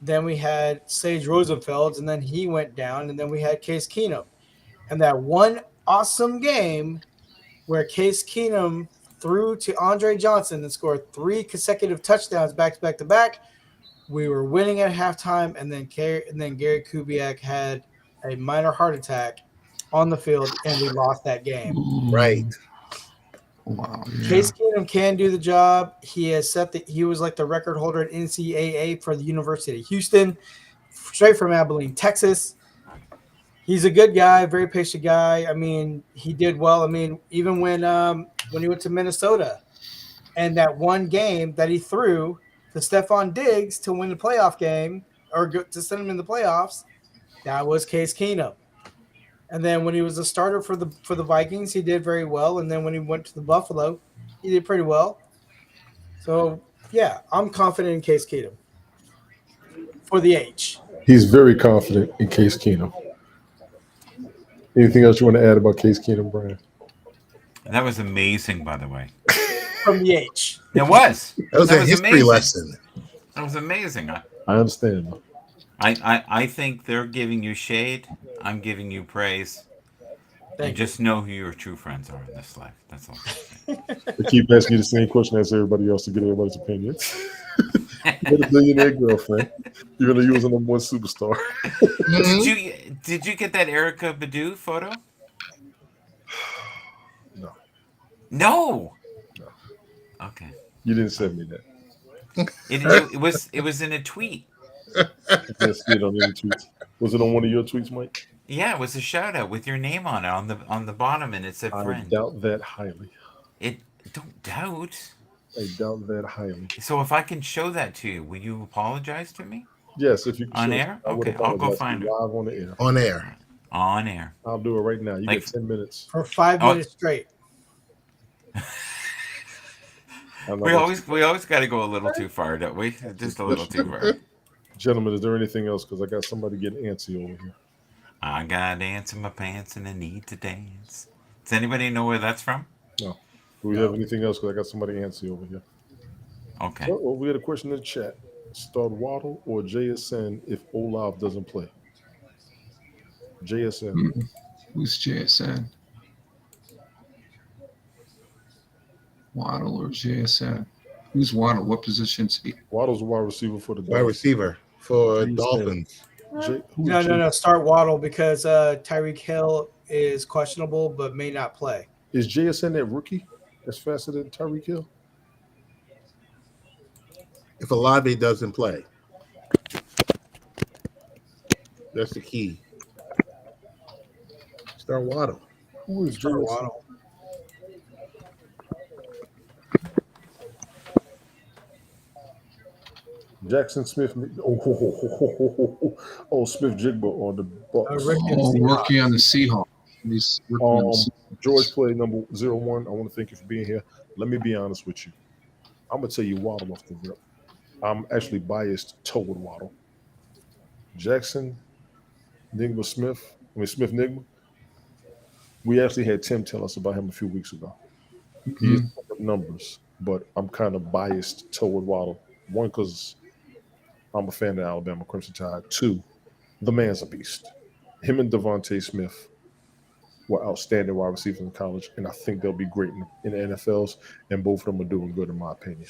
then we had Sage Rosenfeld, and then he went down, and then we had Case Keenum. And that one awesome game where Case Keenum threw to Andre Johnson and scored 3 consecutive touchdowns back to back. We were winning at halftime, and then Gary Kubiak had a minor heart attack on the field, and we lost that game. Right. Wow. Yeah. Case Keenum can do the job. He has he was like the record holder at NCAA for the University of Houston, straight from Abilene, Texas. He's a good guy, very patient guy. I mean, he did well. I mean, even when he went to Minnesota, and that one game that he threw to Stephon Diggs to win the playoff game, or to send him in the playoffs, that was Case Keenum. And then when he was a starter for the Vikings, he did very well. And then when he went to the Buffalo, he did pretty well. So yeah, I'm confident in Case Keenum for the H. He's very confident in Case Keenum. Anything else you want to add about Case Keenum, Brian? That was amazing, by the way. From the H. It was. That was a history amazing. lesson. That was amazing. I understand. I think they're giving you shade. I'm giving you praise. Thank Just know who your true friends are in this life. That's all. They keep asking you the same question as everybody else to get everybody's opinions. You got a billionaire girlfriend. You're going to use a number one superstar. Did you get that Erica Badu photo? No. No. Okay. You didn't send me that. It was in a tweet. I can't see it on any tweets. Was it on one of your tweets, Mike? Yeah, it was a shout out with your name on it on the bottom, and it said friend. I doubt that highly. Don't doubt. I doubt that highly. So if I can show that to you, will you apologize to me? Yes, if you can. On air? Okay, I'll go find it. Live on the air. On air. On air. I'll do it right now. You get 10 minutes. For 5 minutes straight. We always got to go a little too far, don't we? Just a little too far. Gentlemen, is there anything else? Because I got somebody getting antsy over here. I got dance in my pants and I need to dance. Does anybody know where that's from? No. Do we have anything else? Because I got somebody antsy over here. Okay. Well, we had a question in the chat. Start Waddle or JSN if Olaf doesn't play? JSN. Who's JSN? Waddle or JSN? Who's Waddle? What position is he? Waddle's a wide receiver for the Wide receiver for JSN. Dolphins. No. Start Waddle because Tyreek Hill is questionable but may not play. Is JSN that rookie that's faster than Tyreek Hill? If Olave doesn't play, that's the key. Start Waddle. Who is Start JSN? Waddle. Jackson Smith. Oh, Smith Jigba on the Bucks. Rick and Oh, the rookie on the Seahawks. Seahawks. He's rookie on the George Seahawks. play number 01. I want to thank you for being here. Let me be honest with you. I'm gonna tell you Waddle off the rip. I'm actually biased toward Waddle. Jackson, Nigma Smith. I mean Smith Nigma. We actually had Tim tell us about him a few weeks ago. He is putting up numbers, but I'm kind of biased toward Waddle. One, because I'm a fan of Alabama Crimson Tide. Two, the man's a beast. Him and Devontae Smith were outstanding wide receivers in college, and I think they'll be great in the NFLs, and both of them are doing good in my opinion.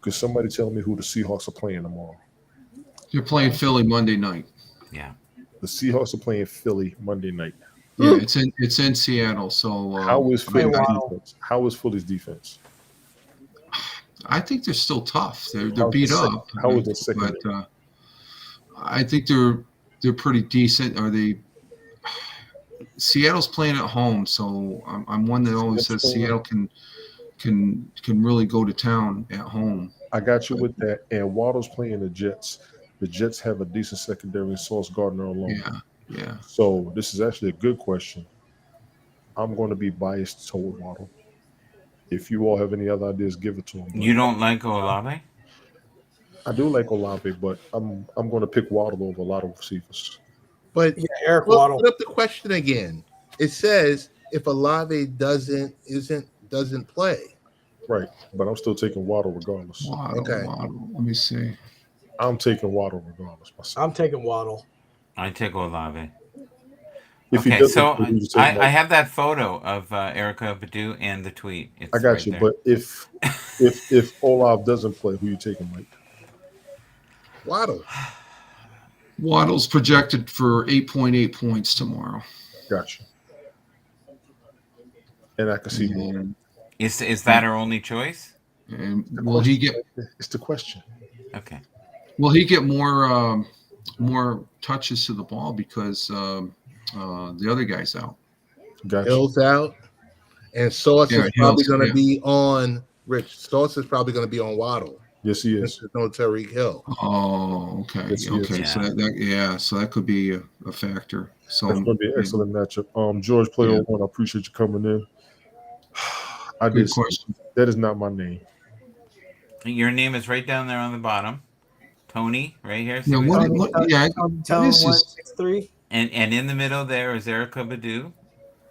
Could somebody tell me who the Seahawks are playing tomorrow? They're playing Philly Monday night. Yeah. The Seahawks are playing Philly Monday night. Yeah, it's in Seattle. So How is Philly's Waddle. defense? How is Philly's defense? I think they're still tough. They're How's beat the up. How is the second? But I think they're pretty decent. Are they? Seattle's playing at home, so I'm one that always says Seattle can really go to town at home. I got you with that. And Waddle's playing the Jets. The Jets have a decent secondary in Sauce Gardner alone. Yeah. So this is actually a good question. I'm going to be biased toward Waddle. If you all have any other ideas, give it to him. You don't like Olave? I do like Olave, but I'm going to pick Waddle over a lot of receivers. But Yeah, Eric we'll Waddle. put up the question again. It says if Olave doesn't play. Right, but I'm still taking Waddle regardless. Waddle. Let me see. I'm taking Waddle regardless myself. I'm taking Waddle. I take Olave. If he Okay, doesn't so play, who you take, I have that photo of Erica Badu and the tweet. It's I got right you, there. but if Olave doesn't play, who you taking, Mike? Waddle. Waddle's projected for 8.8 points tomorrow. Gotcha. And I can see more. And, Is that our only choice? and will he get It's the question. Okay. more touches to the ball because the other guy's out? Gotcha. Hill's out. And Sauce Yeah, is probably Hill's, going to yeah. be on Rich. Sauce is probably going to be on Waddle. Yes, he is. There's no Tyreek Hill. Oh, okay. Yes, he is. Okay. So so that could be a factor. So That's going to be an excellent matchup. George Player One, I appreciate you coming in. I Good did. question. That is not my name. Your name is right down there on the bottom. Tony, right here. Yeah, Tone this is 163. And in the middle there is Erica Badu.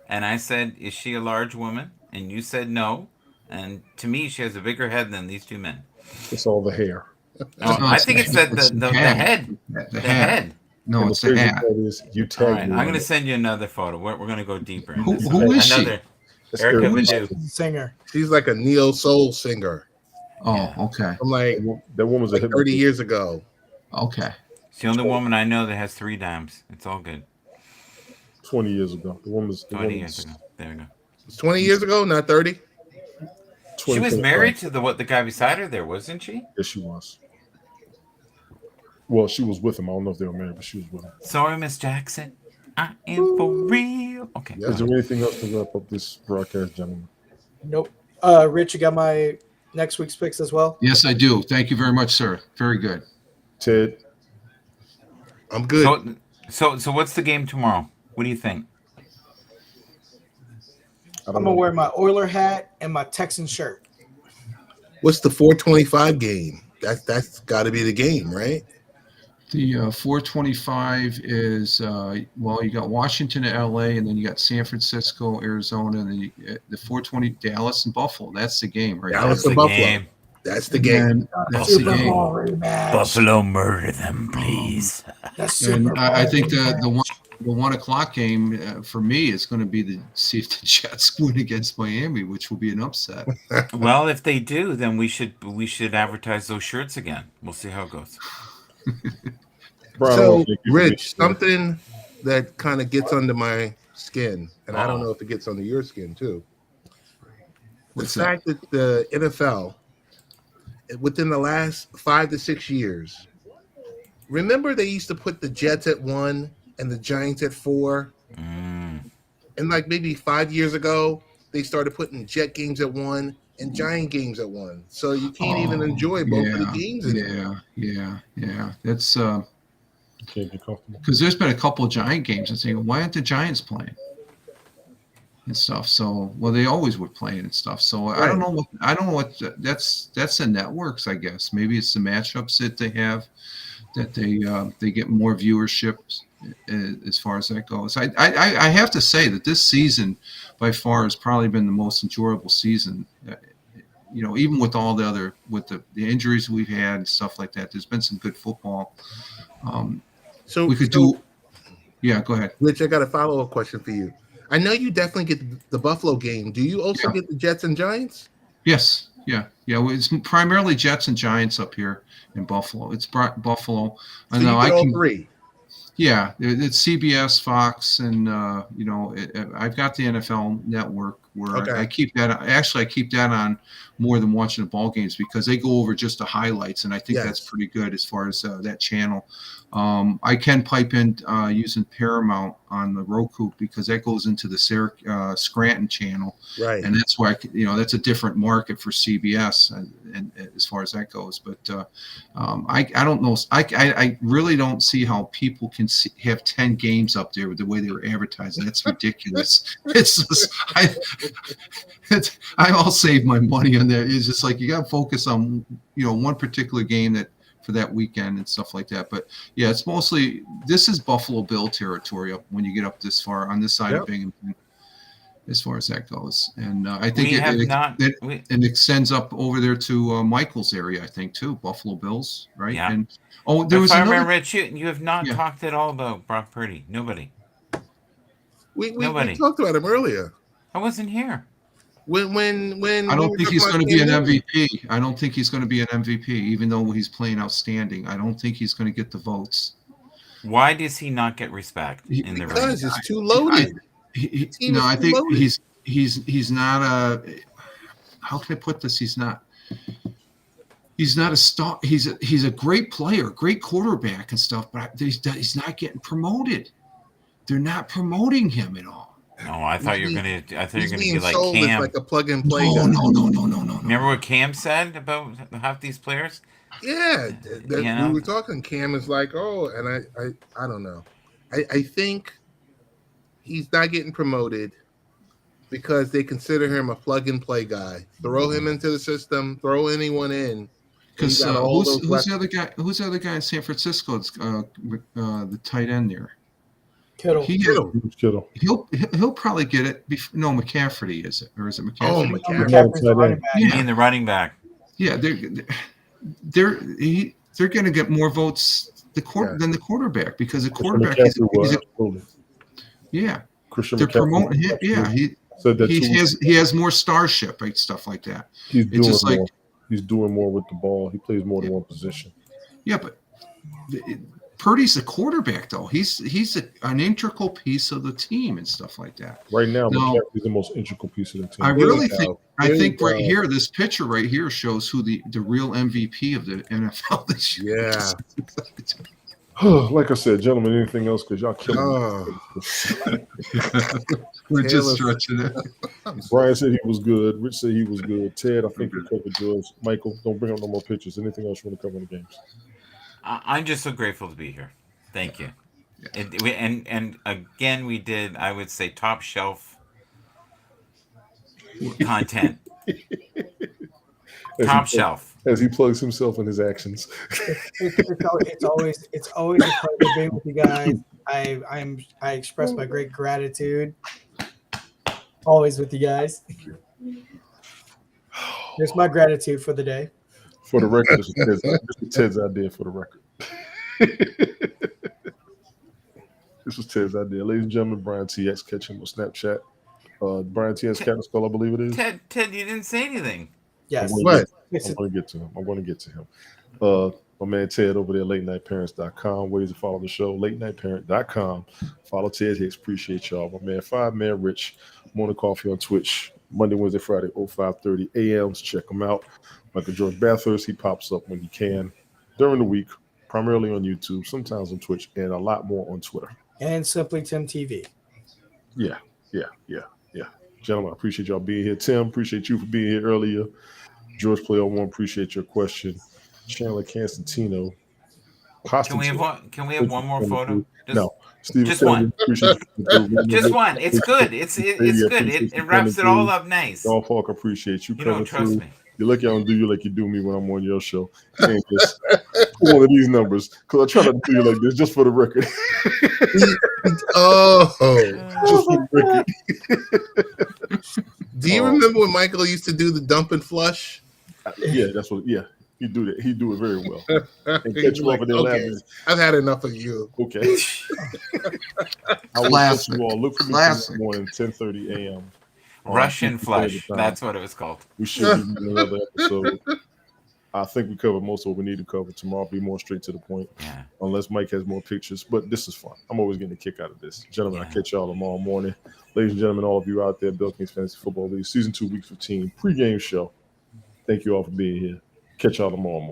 And I said, is she a large woman? And you said no. And to me, she has a bigger head than these two men. It's all the hair. Oh, I think it's the head. The The hat. head. No, And it's the the crazy hat. part is you All tagged right, me. I'm going to send you another photo. We're going to go deeper. Who into who this. is she? Another That's Erica Erica. Badu. Singer. She's like a neo soul singer Oh, okay. from like That woman's a 30 hypnotist. years ago. Okay. It's the only woman I know that has 3 dimes. It's all good. 20 years ago. The woman's 20 years ago. There we go. It's 20 years ago, not 30. She was married to the guy beside her there, wasn't she? Yes, she was. Well, she was with him. I don't know if they were married, but she was with him. Sorry, Miss Jackson. I am for real. Okay. Yeah. Is there anything else to wrap up this broadcast, gentlemen? Nope. Rich, you got my next week's picks as well? Yes, I do. Thank you very much, sir. Very good. Ted, I'm good. So what's the game tomorrow? What do you think? I don't I'm know. going to wear my Oiler hat and my Texan shirt. What's the 425 game? That's got to be the game, right? The 425 is you got Washington and LA, and then you got San Francisco, Arizona, and then the 420 Dallas and Buffalo. That's the game, right? Dallas That's and the Buffalo. game. That's the game. And that's the Super game. Bowl rematch. Buffalo, murder them, please. That's Super And Bowl I think the rematch. the 1 o'clock game for me is going to be to see if the Jets win against Miami, which will be an upset. Well, if they do, then we should advertise those shirts again. We'll see how it goes. Brian, I So, wanna thank you for Rich, being here. something that kind of gets under my skin, and I don't know if it gets under your skin too. What's The that? fact that the NFL, within the last 5 to 6 years, remember they used to put the Jets at 1 and the Giants at 4, Mm. and like maybe 5 years ago they started putting Jet games at 1 and Giant games at one, so you can't even enjoy both of the games anymore. Yeah. That's You can't get comfortable. because there's been a couple of Giant games and saying, why aren't the Giants playing and stuff? So, well, they always were playing and stuff. So I don't know what that's the networks, I guess. Maybe it's the matchups that they have that they get more viewership as far as that goes. I have to say that this season by far has probably been the most enjoyable season. Even with all the other the injuries we've had and stuff like that, there's been some good football. So we could do. Yeah, go ahead. Rich, I got a follow-up question for you. I know you definitely get the Buffalo game. Do you also get the Jets and Giants? Yes. Yeah. Well, it's primarily Jets and Giants up here in Buffalo. It's Buffalo. So you get all three. Yeah, it's CBS, Fox, and I've got the NFL Network where I keep that. Actually, I keep that on more than watching the ball games because they go over just the highlights, and I think that's pretty good as far as that channel. I can pipe in using Paramount on the Roku because that goes into the Scranton channel, right? And that's why that's a different market for CBS, and as far as that goes. But I don't know. I really don't see how people can have 10 games up there with the way they were advertising. That's ridiculous. It's just I'll save my money on that. It's just like you got to focus on one particular game for that weekend and stuff like that. But yeah, it's mostly this is Buffalo Bill territory up when you get up this far on this side of Binghamton, as far as that goes. And I think it extends up over there to Michael's area, I think too. Buffalo Bills, right? Yeah. And there was another. Rich, you have not talked at all about Brock Purdy. Nobody. We talked about him earlier. I wasn't here. When I don't think he's going to be an MVP. I don't think he's going to be an MVP, even though he's playing outstanding. I don't think he's going to get the votes. Why does he not get respect in the ring? Because it's too loaded. I think loaded. he's not a. How can I put this? He's not a star. He's a great player, great quarterback and stuff, but he's not getting promoted. They're not promoting him at all. No, I thought you were gonna be like Cam, like a plug and play. No. Remember what Cam said about half these players? Yeah, we were talking. Cam is like, and I don't know. I think he's not getting promoted because they consider him a plug and play guy. Throw him into the system. Throw anyone in. Because who's the other guy? Who's the other guy in San Francisco? It's the tight end there. Kittle. Kittle. He'll probably get it. No, McCaffrey is it, or is it McCaffrey? Oh, McCaffrey. You mean the running back? Yeah, they're going to get more votes than the quarterback because the quarterback is Christian they're McCaffrey, promoting him. Yeah, he has more starship, right? Stuff like that. He's doing more. He's doing more with the ball. He plays more than one position. Yeah, but Purdy's the quarterback, though. He's an integral piece of the team and stuff like that. Right now, McCaffrey's the most integral piece of the team. I think right here, this picture right here shows who the real MVP of the NFL this year. Yeah. Like I said, gentlemen, anything else? Because y'all killing me. We're just stretching it. Brian said he was good. Rich said he was good. Ted, I think you covered yours. Michael, don't bring up no more pictures. Anything else you want to cover in the games? I'm just so grateful to be here. Thank you. And again, we did, I would say, top shelf content. Top shelf. As he plugs himself in his actions. It's always a pleasure to be with you guys. I express my great gratitude. Always with you guys. Here's my gratitude for the day. For the record, this was Ted's idea. For the record, this was Ted's idea. Ladies and gentlemen, Brian TX, catch him on Snapchat. Brian TX Catascola, I believe it is. Ted, you didn't say anything. Yes. I'm going to get to him. My man Ted over there, latenightparents.com. Ways to follow the show, latenightparent.com. Follow Ted Hicks. Appreciate y'all. My man, 5-Man Rich, Morning Coffee on Twitch, Monday, Wednesday, Friday, 05:30 a.m. Check him out. Michael George Bathurst, he pops up when he can during the week, primarily on YouTube, sometimes on Twitch, and a lot more on Twitter. And Simply Tim TV. Yeah. Gentlemen, I appreciate y'all being here. Tim, appreciate you for being here earlier. George Player One, appreciate your question. Chandler Constantino. Can we have one? Can we have one more photo? No. Stephen Just Kennedy, one. appreciate you coming through. Just one. It's good. It's good. It wraps it all up nice. Dog Falk, appreciate you You coming don't trust through. me. You're lucky I don't do you like you do me when I'm on your show. And just one of these numbers, because I try not to do you like this, just for the record. Just for the record. Do you remember when Michael used to do the dump and flush? Yeah, that's what. Yeah, he do that. He do it very well. And catch you Like, off in the okay, I've had enough of you. Okay. I will catch you all. Look for me tomorrow morning, 10:30 a.m. Russian flush. That's what it was called. We should be doing another episode. I think we covered most of what we need to cover tomorrow. I'll be more straight to the point. Yeah. Unless Mike has more pictures. But this is fun. I'm always getting a kick out of this. Gentlemen, I'll catch y'all tomorrow morning. Ladies and gentlemen, all of you out there, Bill Kings Fantasy Football League, Season 2, Week 15, pregame show. Thank you all for being here. Catch y'all tomorrow morning.